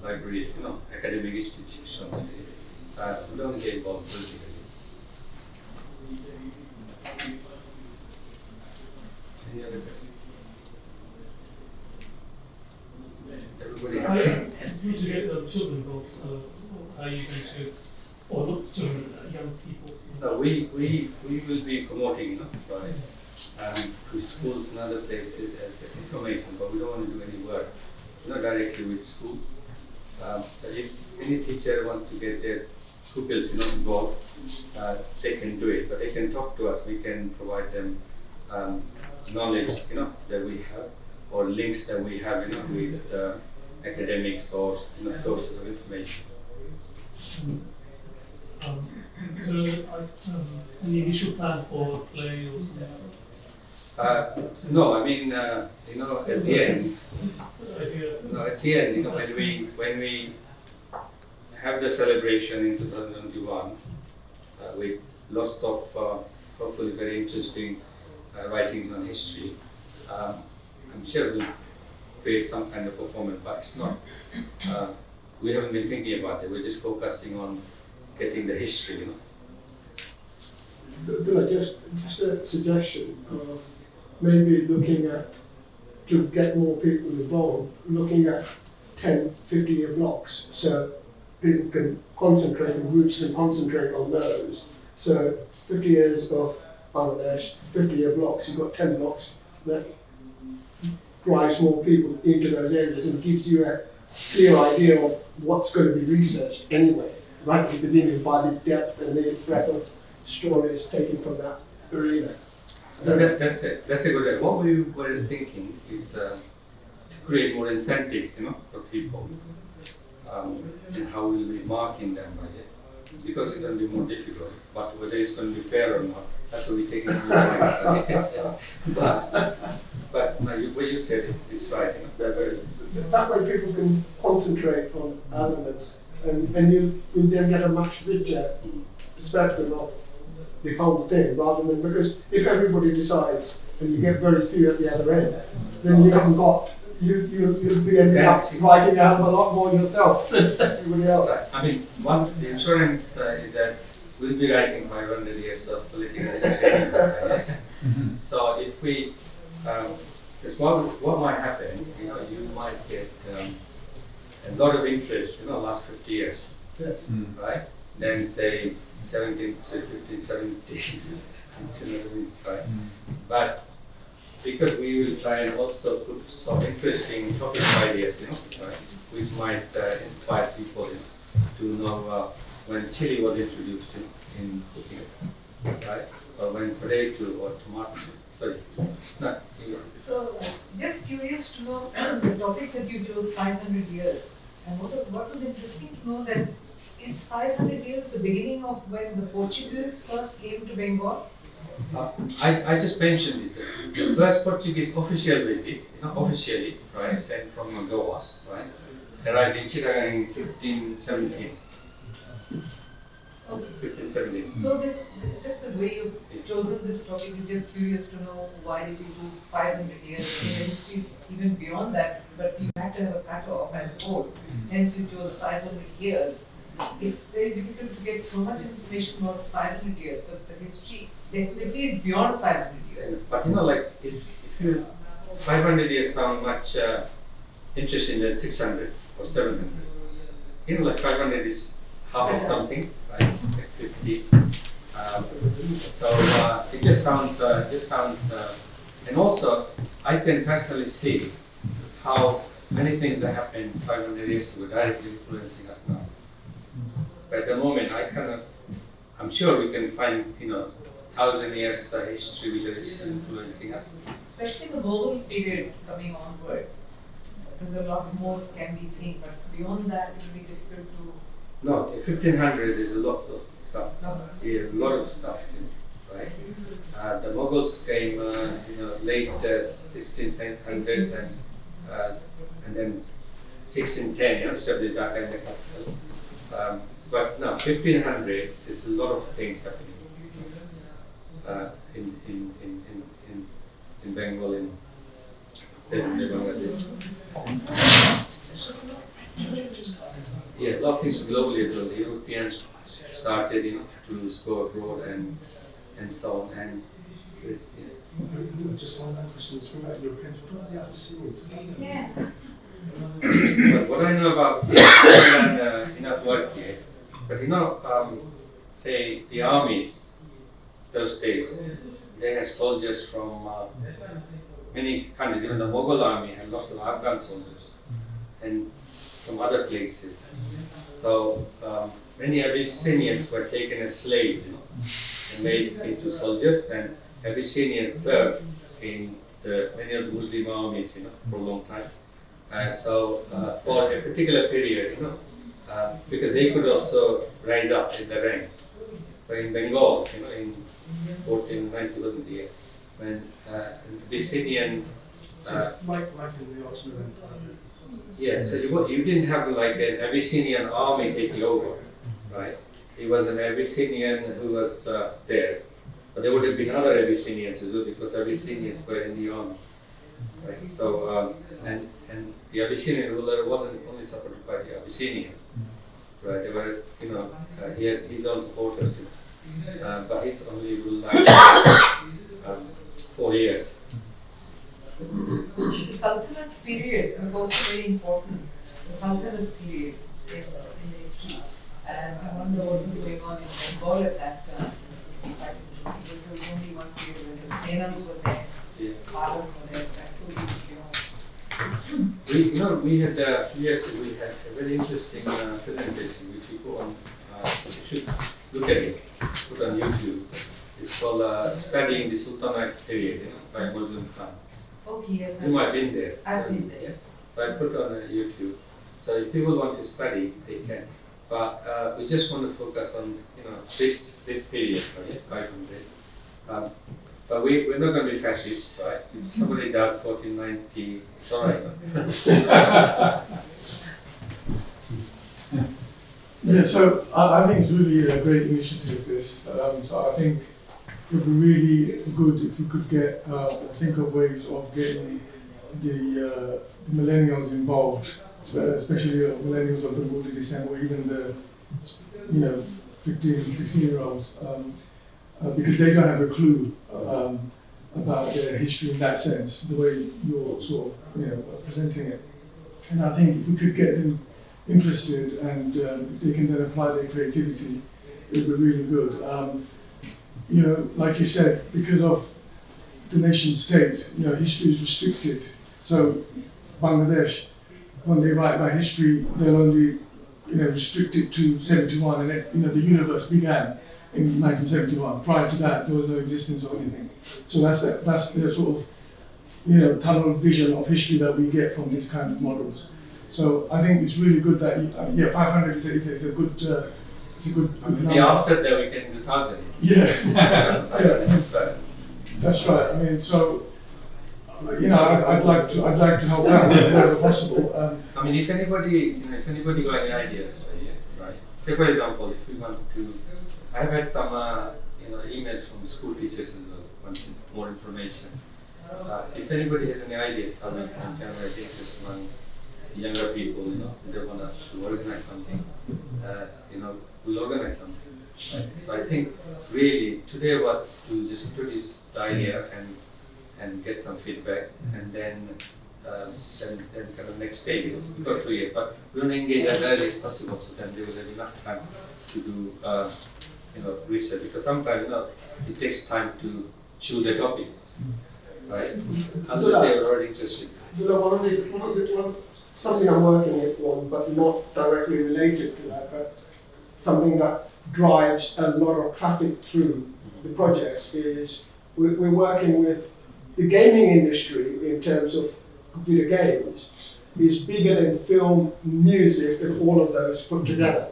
libraries, academic institutions. We don't get involved politically. Any other questions? Everybody happy? You to get the children involved, are you going to, or look to young people? No, we will be promoting, to schools and other places as information, but we don't want to do any work, directly with schools. So if any teacher wants to get their pupils, involved, they can do it, but they can talk to us. We can provide them knowledge, that we have, or links that we have, with academics or sources of information. Any initial plan for a play or something? No, I mean, at the end, when we have the celebration in 2021 with lots of hopefully very interesting writings on history, I'm sure we'll create some kind of performance, but it's not. We haven't been thinking about it. We're just focusing on getting the history, Just a suggestion of maybe looking at, to get more people involved, looking at 10, 50-year blocks, so people can concentrate, and groups can concentrate on those. So 50 years of Bangladesh, 50-year blocks, you've got 10 blocks, that drives more people into those areas and gives you a clear idea of what's going to be researched anyway, right at the beginning, by the depth and the breadth of stories taken from that arena. That's it. That's a good idea. What we were thinking is to create more incentives, for people, and how we'll be marking them by it, because it's going to be more difficult. But whether it's going to be fair or not, that's what we take into account. But no, what you said is right. They're very. That way people can concentrate on elements and you then get a much richer perspective of the whole thing, rather than, because if everybody decides and you get very few at the other end, then you haven't got, you'll be ending up writing a hell of a lot more yourself than everybody else. I mean, the insurance is that we'll be writing 500 years of political history. So if we, because what might happen, you might get a lot of interest, last 50 years, right? Then say 15, 17, right? But because we will try and also put some interesting topic ideas, right, which might inspire people to know when chili was introduced in cooking, right? Or when potato or tomato. Sorry, no. So, just curious to know the topic that you chose, 500 years, and what was interesting to know that is 500 years the beginning of when the Portuguese first came to Bengal? I just mentioned it. The first Portuguese official visit, officially, right, sent from Goa, right, arrived in Chittagong in 1517. Okay. 1517. So this, just the way you've chosen this topic, I'm just curious to know why did you choose 500 years in the history, even beyond that, but you had to have a cutoff, I suppose, hence you chose 500 years. It's very difficult to get so much information about 500 years, but the history definitely is beyond 500 years. But like if you 500 years sound much interesting than 600 or 700. Like 500 is half of something, right? Like 50. So it just sounds, and also I can personally see how many things that happened 500 years ago directly influencing us now. But at the moment, I'm sure we can find, 1,000 years history which is influencing us. Especially the Mughal period coming onwards, because a lot more can be seen, but beyond that it will be difficult to... No, 1500 is lots of stuff. Yeah, a lot of stuff, right? The Mughals came, late 1600s and then 1610, established Dhaka in the capital. But no, 1500 is a lot of things happening in Bengal, in Bangladesh. Yeah, a lot of things globally as well. The Europeans started, to go abroad and so on. And just on that question, it's about Europeans. What about the Abyssinians? Yeah. But what I know about, I haven't done enough work here, but say the armies those days, they had soldiers from many countries. Even the Mughal army had lots of Afghan soldiers and from other places. So many Abyssinians were taken as slaves, and made into soldiers, and Abyssinians served in many of the Muslim armies, for a long time. So for a particular period, because they could also rise up in the rank. So in Bengal, in 1490 wasn't the year when Abyssinian. It's like in the Ottoman Empire. Yeah, so you didn't have like an Abyssinian army taking over, right? It was an Abyssinian who was there, but there would have been other Abyssinians as well, because Abyssinians were in the army, right? So and the Abyssinian ruler wasn't only supported by the Abyssinian, right? They were, he had his own supporters, but he's only ruled 4 years. The Sultanate period was also very important. The Sultanate period in the history. And I wonder what was going on in Bengal at that time. In fact, there was only one period when the Senas were there, fathers were there. We had yes, we had a very interesting presentation which you go on. You should look at it. Put on YouTube. It's called "Studying the Sultanate Period" by Muslim Khan. Okay, yes, You might have been there. I've seen that. Yeah. So I put on YouTube. So if people want to study, they can. But we just want to focus on this period, right? 500. But we're not going to be fascist, right? If somebody does 1490, it's all right. Yeah, so I think it's really a great initiative, this. So I think it would be really good if we could get, think of ways of getting the millennials involved, especially millennials of Bengali descent, or even the 15, 16-year-olds, because they don't have a clue about their history in that sense, the way you're sort of presenting it. And I think if we could get them interested and if they can then apply their creativity, it would be really good. Like you said, because of the nation state, history is restricted. So Bangladesh, when they write about history, they'll only restrict it to 71, and then, the universe began in 1971. Prior to that, there was no existence of anything. So that's the sort of tunnel vision of history that we get from these kind of models. So I think it's really good that 500 is a good number. Maybe after that we can do 1,000. Yeah. That's right. I mean, so I'd like to help out wherever possible. I mean, if anybody got any ideas, right? Say for example, if we want to, I have had some emails from school teachers as well, wanting more information. If anybody has any ideas how we can generate interest among younger people, they want us to organize something, we'll organize something. Right? So I think really today was to just introduce the idea and get some feedback, and then kind of next stage we got 2 years, but we want to engage as early as possible, so then they will have enough time to do research, because sometimes it takes time to choose a topic, right? Unless they are already interested. Something I'm working on, but not directly related to that, but something that drives a lot of traffic through the project is we're working with the gaming industry in terms of computer games is bigger than film, music, and all of those put together.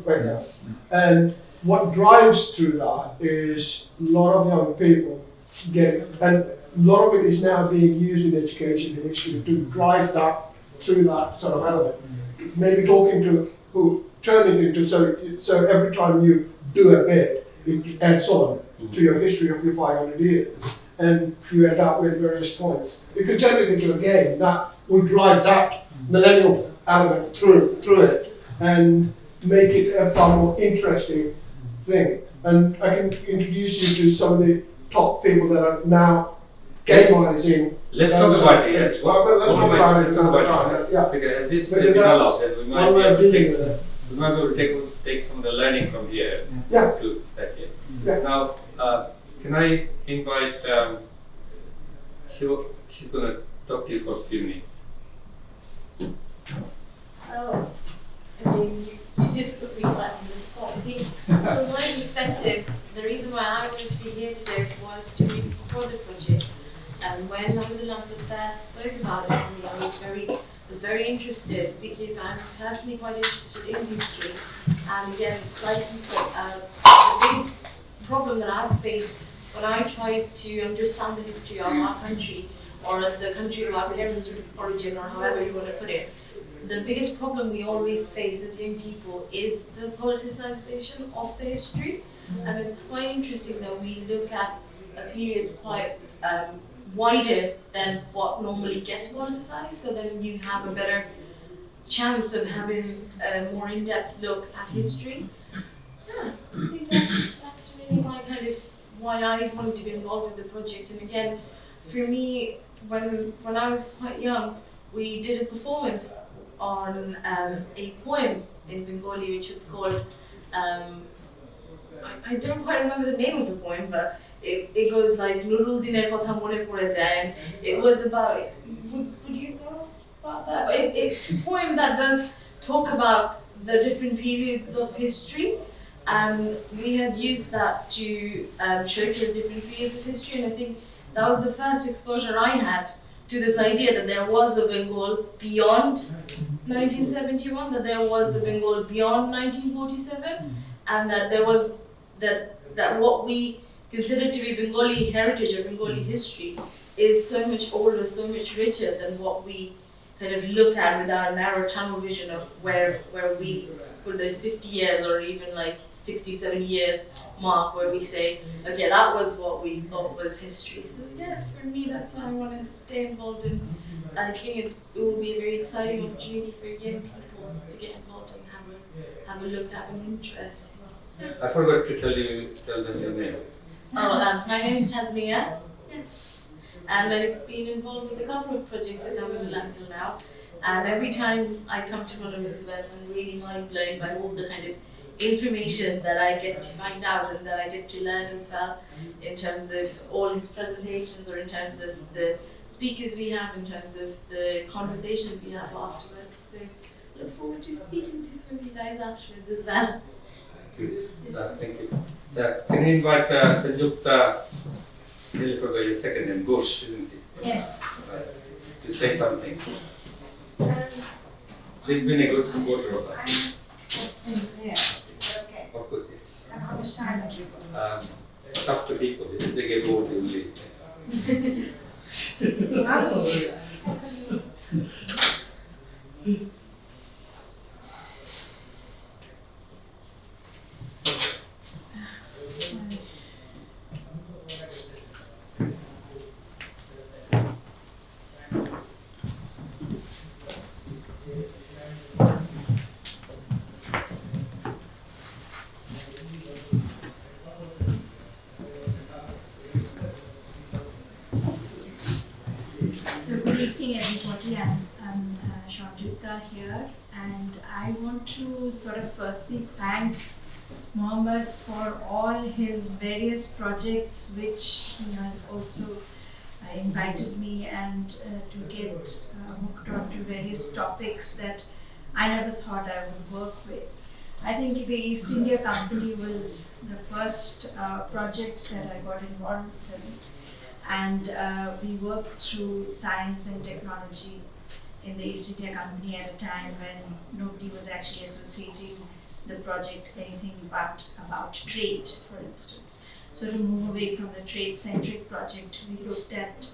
Right now. And what drives through that is a lot of young people and a lot of it is now being used in education and history to drive that through that sort of element. Maybe talking to who turn it into so every time you do a bit, it adds on to your history of your 500 years. And you end up with various points. You can turn it into a game that will drive that millennial element through it and make it a far more interesting thing. And I can introduce you to some of the top people that are now gamizing. Let's talk about it. Let's talk about it another time. Yeah. Because as this Because develops, then we might be able to take some of the learning from here to that year. Yeah. Now, can I invite, she's going to talk to you for a few minutes. Oh, I mean, you did put me flat on the spot. I think, from my perspective, the reason why I wanted to be here today was to really support the project. And when Alhamdulillah first spoke about it to me, I was very interested because I'm personally quite interested in history. And again, like you said, the biggest problem that I've faced when I try to understand the history of our country or the country of our parents' origin, or however you want to put it, the biggest problem we always face as young people is the politicization of the history. And it's quite interesting that we look at a period quite wider than what normally gets politicized, so then you have a better chance of having a more in-depth look at history. Yeah, I think that's really my kind of why I wanted to be involved with the project. And again, for me, when I was quite young, we did a performance on a poem in Bengali which was called, I don't quite remember the name of the poem, but it goes like Nuruddiner Kotha Mone Pore Jay, and it was about, would you know about that? But it's a poem that does talk about the different periods of history, and we had used that to showcase different periods of history, and I think that was the first exposure I had to this idea that there was a Bengal beyond 1971, that there was a Bengal beyond 1947, and that there was that what we consider to be Bengali heritage or Bengali history is so much older, so much richer than what we kind of look at with our narrow tunnel vision of where we put those 50 years or even like 67 years mark where we say, okay, that was what we thought was history. So yeah, for me, that's why I want to stay involved in. I think it will be a very exciting opportunity for young people to get involved and have a look, have an interest. I forgot to tell them your name. Oh, my name is Tasmia. And I've been involved with a couple of projects with Untitled now. And every time I come to one of his events, I'm really mind blown by all the kind of information that I get to find out and that I get to learn as well, in terms of all his presentations or in terms of the speakers we have, in terms of the conversations we have afterwards. So look forward to speaking to some of you guys afterwards as well. Thank you. Can you invite Sanjukta, really forgot your second name, Ghosh, isn't it? Yes. To say something. She's been a good supporter of us. Okay. Of course, And how much time have you got? it's up to people. If they get bored, they will leave. So good evening everybody, I'm Sanjukta here, and I want to sort of firstly thank Mohammed for all his various projects which he has also invited me and to get hooked onto various topics that I never thought I would work with. I think the East India Company was the first project that I got involved with. And we worked through science and technology in the East India Company at a time when nobody was actually associating the project anything but about trade, for instance. So to move away from the trade-centric project, we looked at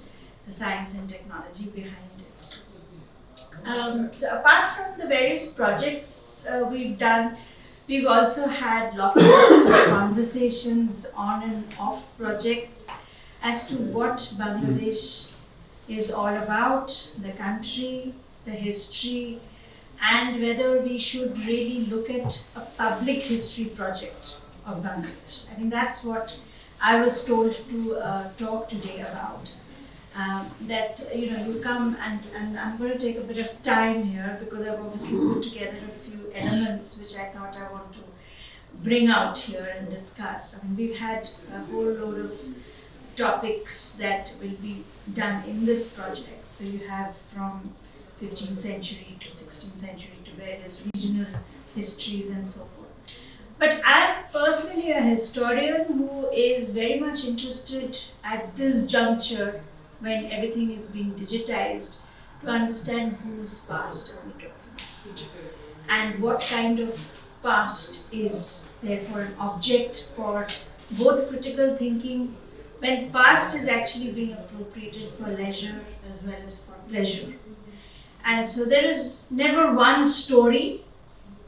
the science and technology behind it. So apart from the various projects we've done, we've also had lots of conversations on and off projects as to what Bangladesh is all about, the country, the history, and whether we should really look at a public history project of Bangladesh. I think that's what I was told to talk today about. That you come and I'm going to take a bit of time here because I've obviously put together a few elements which I thought I want to bring out here and discuss. I mean, we've had a whole load of topics that will be done in this project. So you have from 15th century to 16th century to various regional histories and so forth. But I'm personally a historian who is very much interested at this juncture when everything is being digitized to understand whose past are we talking about and what kind of past is therefore an object for both critical thinking when past is actually being appropriated for leisure as well as for pleasure. And so there is never one story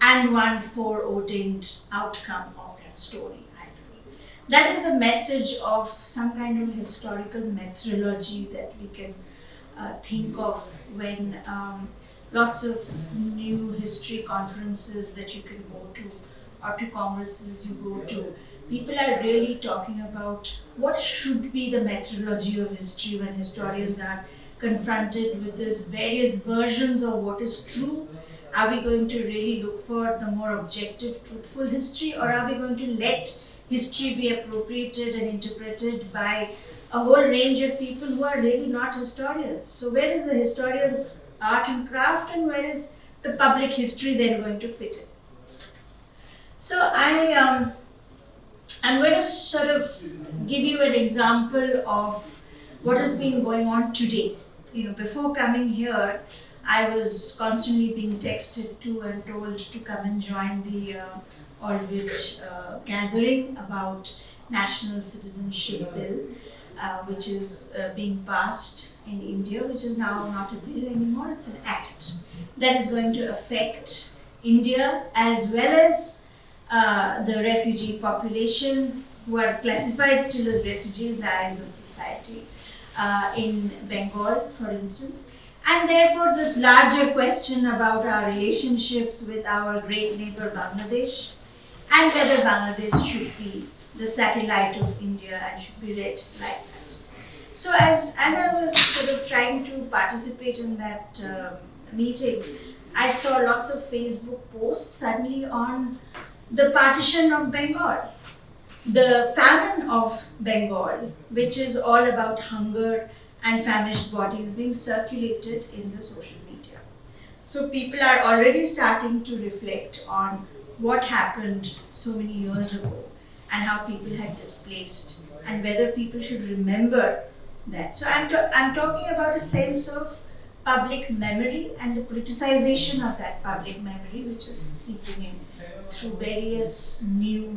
and one foreordained outcome of that story, I feel. That is the message of some kind of historical methodology that we can think of when lots of new history conferences that you can go to or to congresses you go to, people are really talking about what should be the methodology of history when historians are confronted with these various versions of what is true. Are we going to really look for the more objective, truthful history, or are we going to let history be appropriated and interpreted by a whole range of people who are really not historians? So where is the historian's art and craft, and where is the public history then going to fit in? So I'm going to sort of give you an example of what has been going on today. before coming here, I was constantly being texted to and told to come and join the Aldwych gathering about National Citizenship Bill, which is being passed in India, which is now not a bill anymore, it's an act that is going to affect India as well as the refugee population who are classified still as refugees in the eyes of society in Bengal, for instance. And therefore, this larger question about our relationships with our great neighbor Bangladesh and whether Bangladesh should be the satellite of India and should be read like that. So as I was sort of trying to participate in that meeting, I saw lots of Facebook posts suddenly on the partition of Bengal, the famine of Bengal, which is all about hunger and famished bodies being circulated in the social media. So people are already starting to reflect on what happened so many years ago and how people had displaced and whether people should remember that. So I'm talking about a sense of public memory and the politicization of that public memory, which is seeping in through various new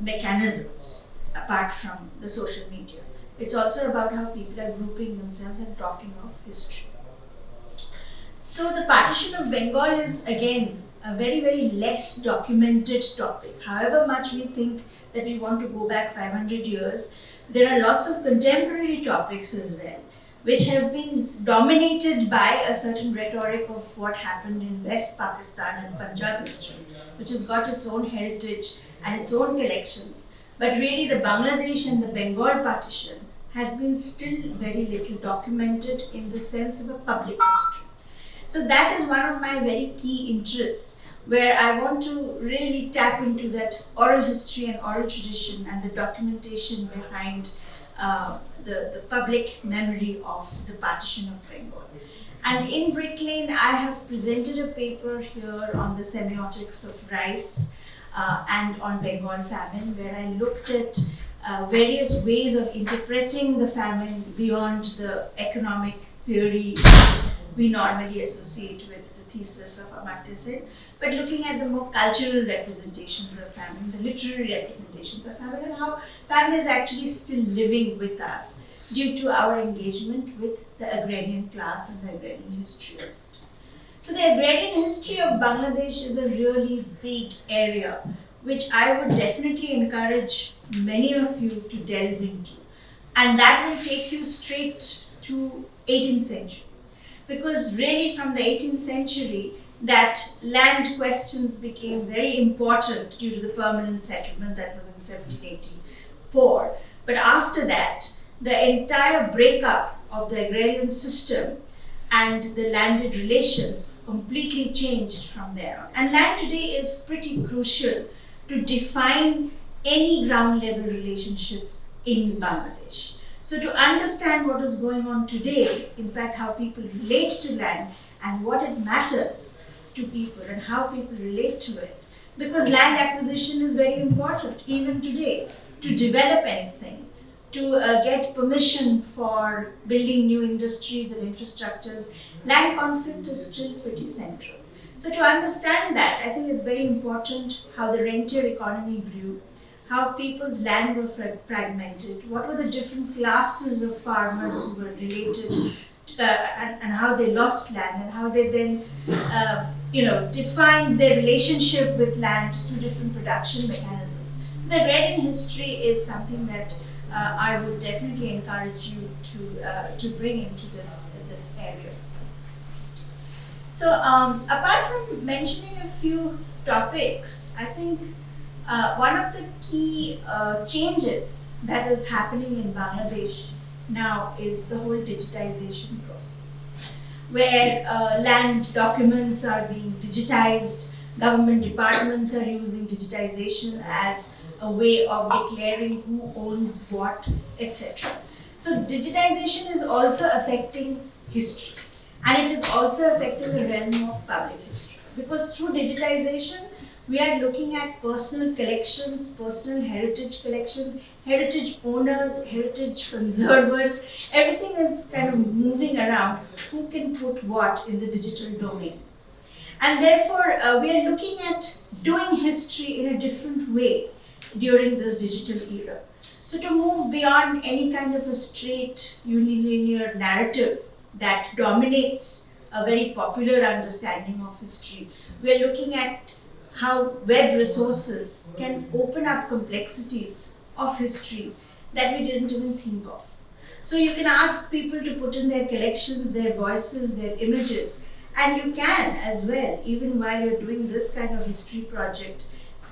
mechanisms apart from the social media. It's also about how people are grouping themselves and talking of history. So the partition of Bengal is again a very, very less documented topic. However much we think that we want to go back 500 years, there are lots of contemporary topics as well, which have been dominated by a certain rhetoric of what happened in West Pakistan and Punjab history, which has got its own heritage and its own collections. But really the Bangladesh and the Bengal partition has been still very little documented in the sense of a public history. So that is one of my very key interests, where I want to really tap into that oral history and oral tradition and the documentation behind the public memory of the partition of Bengal. And in Brick Lane, I have presented a paper here on the semiotics of rice and on Bengal famine, where I looked at various ways of interpreting the famine beyond the economic theory that we normally associate with the thesis of Amartya Sen, but looking at the more cultural representations of famine, the literary representations of famine, and how famine is actually still living with us due to our engagement with the agrarian class and the agrarian history of it. So the agrarian history of Bangladesh is a really big area, which I would definitely encourage many of you to delve into. And that will take you straight to 18th century. Because really from the 18th century, that land questions became very important due to the permanent settlement that was in 1784. But after that, the entire breakup of the agrarian system and the landed relations completely changed from there on. And land today is pretty crucial to define any ground level relationships in Bangladesh. So to understand what is going on today, in fact how people relate to land and what it matters to people and how people relate to it, because land acquisition is very important even today to develop anything, to get permission for building new industries and infrastructures. Land conflict is still pretty central. So to understand that, I think it's very important how the rentier economy grew, how people's land were fragmented, what were the different classes of farmers who were related, and how they lost land, and how they then defined their relationship with land through different production mechanisms. So the agrarian history is something that I would definitely encourage you to bring into this area. So apart from mentioning a few topics, I think one of the key changes that is happening in Bangladesh now is the whole digitization process, where land documents are being digitized, government departments are using digitization as a way of declaring who owns what, etc. So digitization is also affecting history, and it is also affecting the realm of public history, because through digitization We are looking at personal collections, personal heritage collections, heritage owners, heritage conservers. Everything is kind of moving around. Who can put what in the digital domain? And therefore, we are looking at doing history in a different way during this digital era. So to move beyond any kind of a straight, unilinear narrative that dominates a very popular understanding of history, we are looking at how web resources can open up complexities of history that we didn't even think of. So you can ask people to put in their collections, their voices, their images, and you can as well, even while you're doing this kind of history project,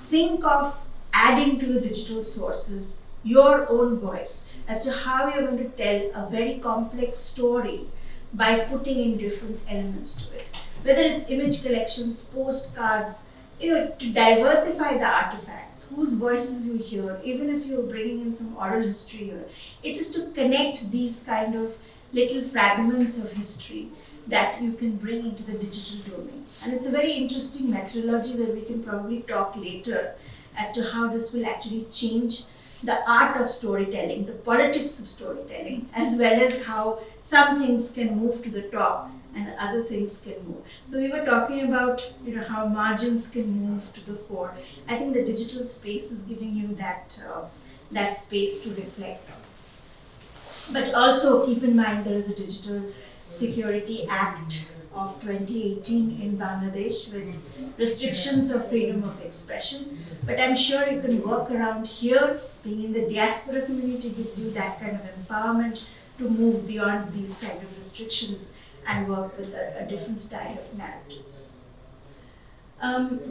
think of adding to the digital sources your own voice as to how you're going to tell a very complex story by putting in different elements to it. Whether it's image collections, postcards, to diversify the artifacts, whose voices you hear, even if you're bringing in some oral history here, it is to connect these kind of little fragments of history that you can bring into the digital domain. And it's a very interesting methodology that we can probably talk later as to how this will actually change the art of storytelling, the politics of storytelling, as well as how some things can move to the top and other things can move. So we were talking about how margins can move to the fore. I think the digital space is giving you that space to reflect on. But also keep in mind there is a Digital Security Act of 2018 in Bangladesh with restrictions of freedom of expression. But I'm sure you can work around here. Being in the diaspora community gives you that kind of empowerment to move beyond these kind of restrictions and work with a different style of narratives.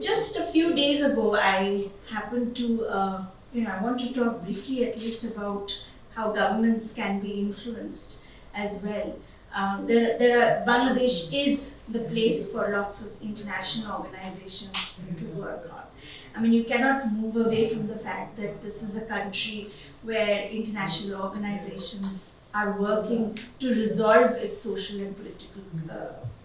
Just a few days ago, I happened to, I want to talk briefly at least about how governments can be influenced as well. Bangladesh is the place for lots of international organizations to work on. I mean, you cannot move away from the fact that this is a country where international organizations are working to resolve its social and political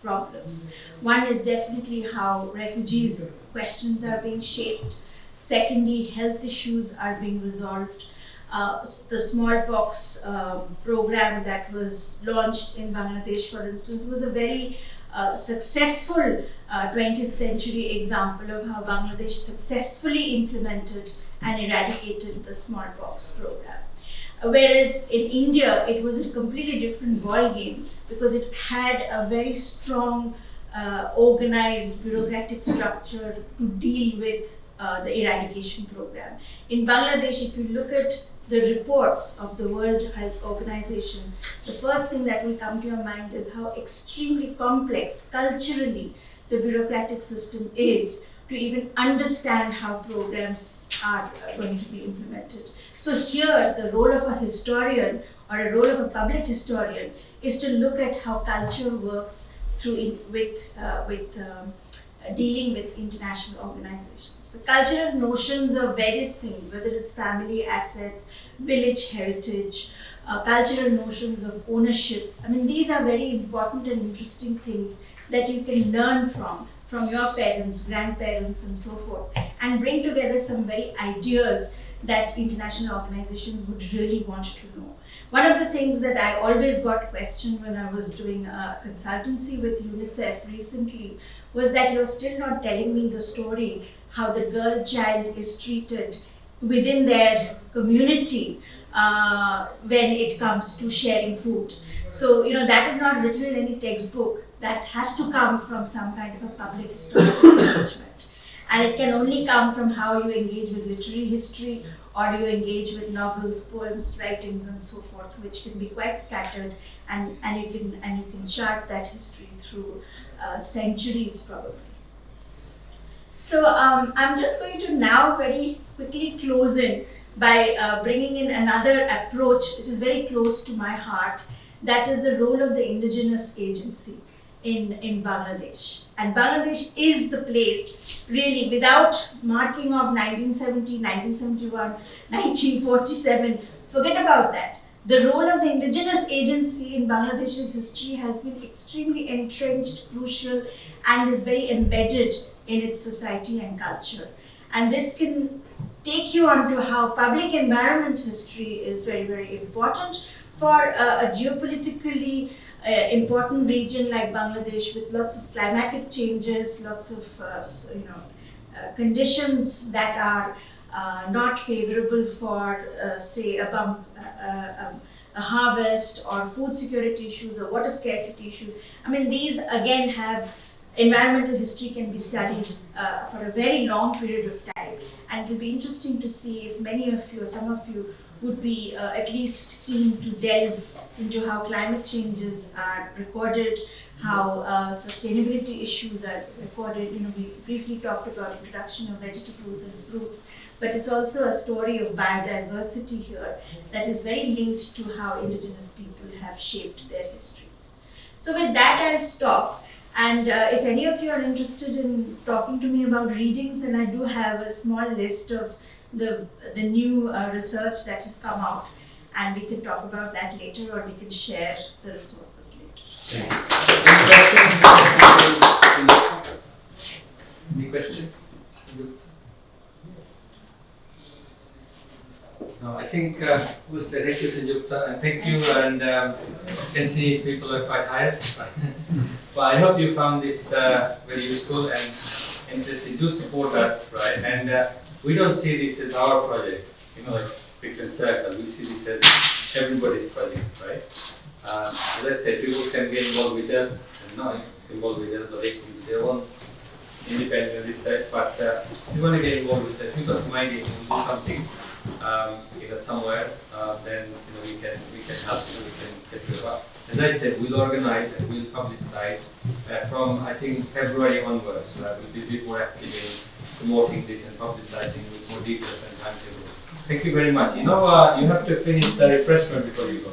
problems. One is definitely how refugees' questions are being shaped. Secondly, health issues are being resolved. The smallpox program that was launched in Bangladesh, for instance, was a very successful 20th century example of how Bangladesh successfully implemented and eradicated the smallpox program. Whereas in India, it was a completely different ballgame because it had a very strong, organized bureaucratic structure to deal with the eradication program. In Bangladesh, if you look at the reports of the World Health Organization, the first thing that will come to your mind is how extremely complex culturally the bureaucratic system is to even understand how programs are going to be implemented. So here, the role of a historian or a role of a public historian is to look at how culture works with dealing with international organizations. The cultural notions of various things, whether it's family assets, village heritage, cultural notions of ownership. I mean, these are very important and interesting things that you can learn from your parents, grandparents, and so forth, and bring together some very ideas that international organizations would really want to know. One of the things that I always got questioned when I was doing a consultancy with UNICEF recently was that you're still not telling me the story how the girl child is treated within their community when it comes to sharing food. So, that is not written in any textbook. That has to come from some kind of a public historical engagement. And it can only come from how you engage with literary history or you engage with novels, poems, writings, and so forth, which can be quite scattered, and you can chart that history through centuries probably. So I'm just going to now very quickly close in by bringing in another approach which is very close to my heart. That is the role of the indigenous agency in Bangladesh. And Bangladesh is the place, really, without marking of 1970, 1971, 1947, forget about that. the role of the indigenous agency in Bangladesh's history has been extremely entrenched, crucial, and is very embedded in its society and culture. And this can take you on to how public environment history is very, very important for a geopolitically important region like Bangladesh, with lots of climatic changes, lots of conditions that are not favorable for, say, a harvest or food security issues or water scarcity issues. I mean, these again have environmental history can be studied for a very long period of time, and it will be interesting to see if many of you or some of you would be at least keen to delve into how climate changes are recorded, how sustainability issues are recorded. You know, we briefly talked about introduction of vegetables and fruits, but it's also a story of biodiversity here that is very linked to how indigenous people have shaped their histories. So with that, I'll stop. And if any of you are interested in talking to me about readings, then I do have a small list of the new research that has come out, and we can talk about that later, or we can share the resources later. Any question? No, I think who's the next is Sanjukta, and thank you, and you can see people are quite tired. But I hope you found this very useful and interesting. Do support us, right? And we don't see this as our project, you know, like Frequent Circle. We see this as everybody's project, right? As I said, people can get involved with us and not involved with us, but they can do their own independent research. But if you want to get involved with us, because my idea is to do something, somewhere, then we can help you. We can get you up. As I said, we'll organize and we'll publicize from I think February onwards. We'll be a bit more active in promoting this and publicizing with more details and timetable. Thank you very much. You have to finish the refreshment before you go.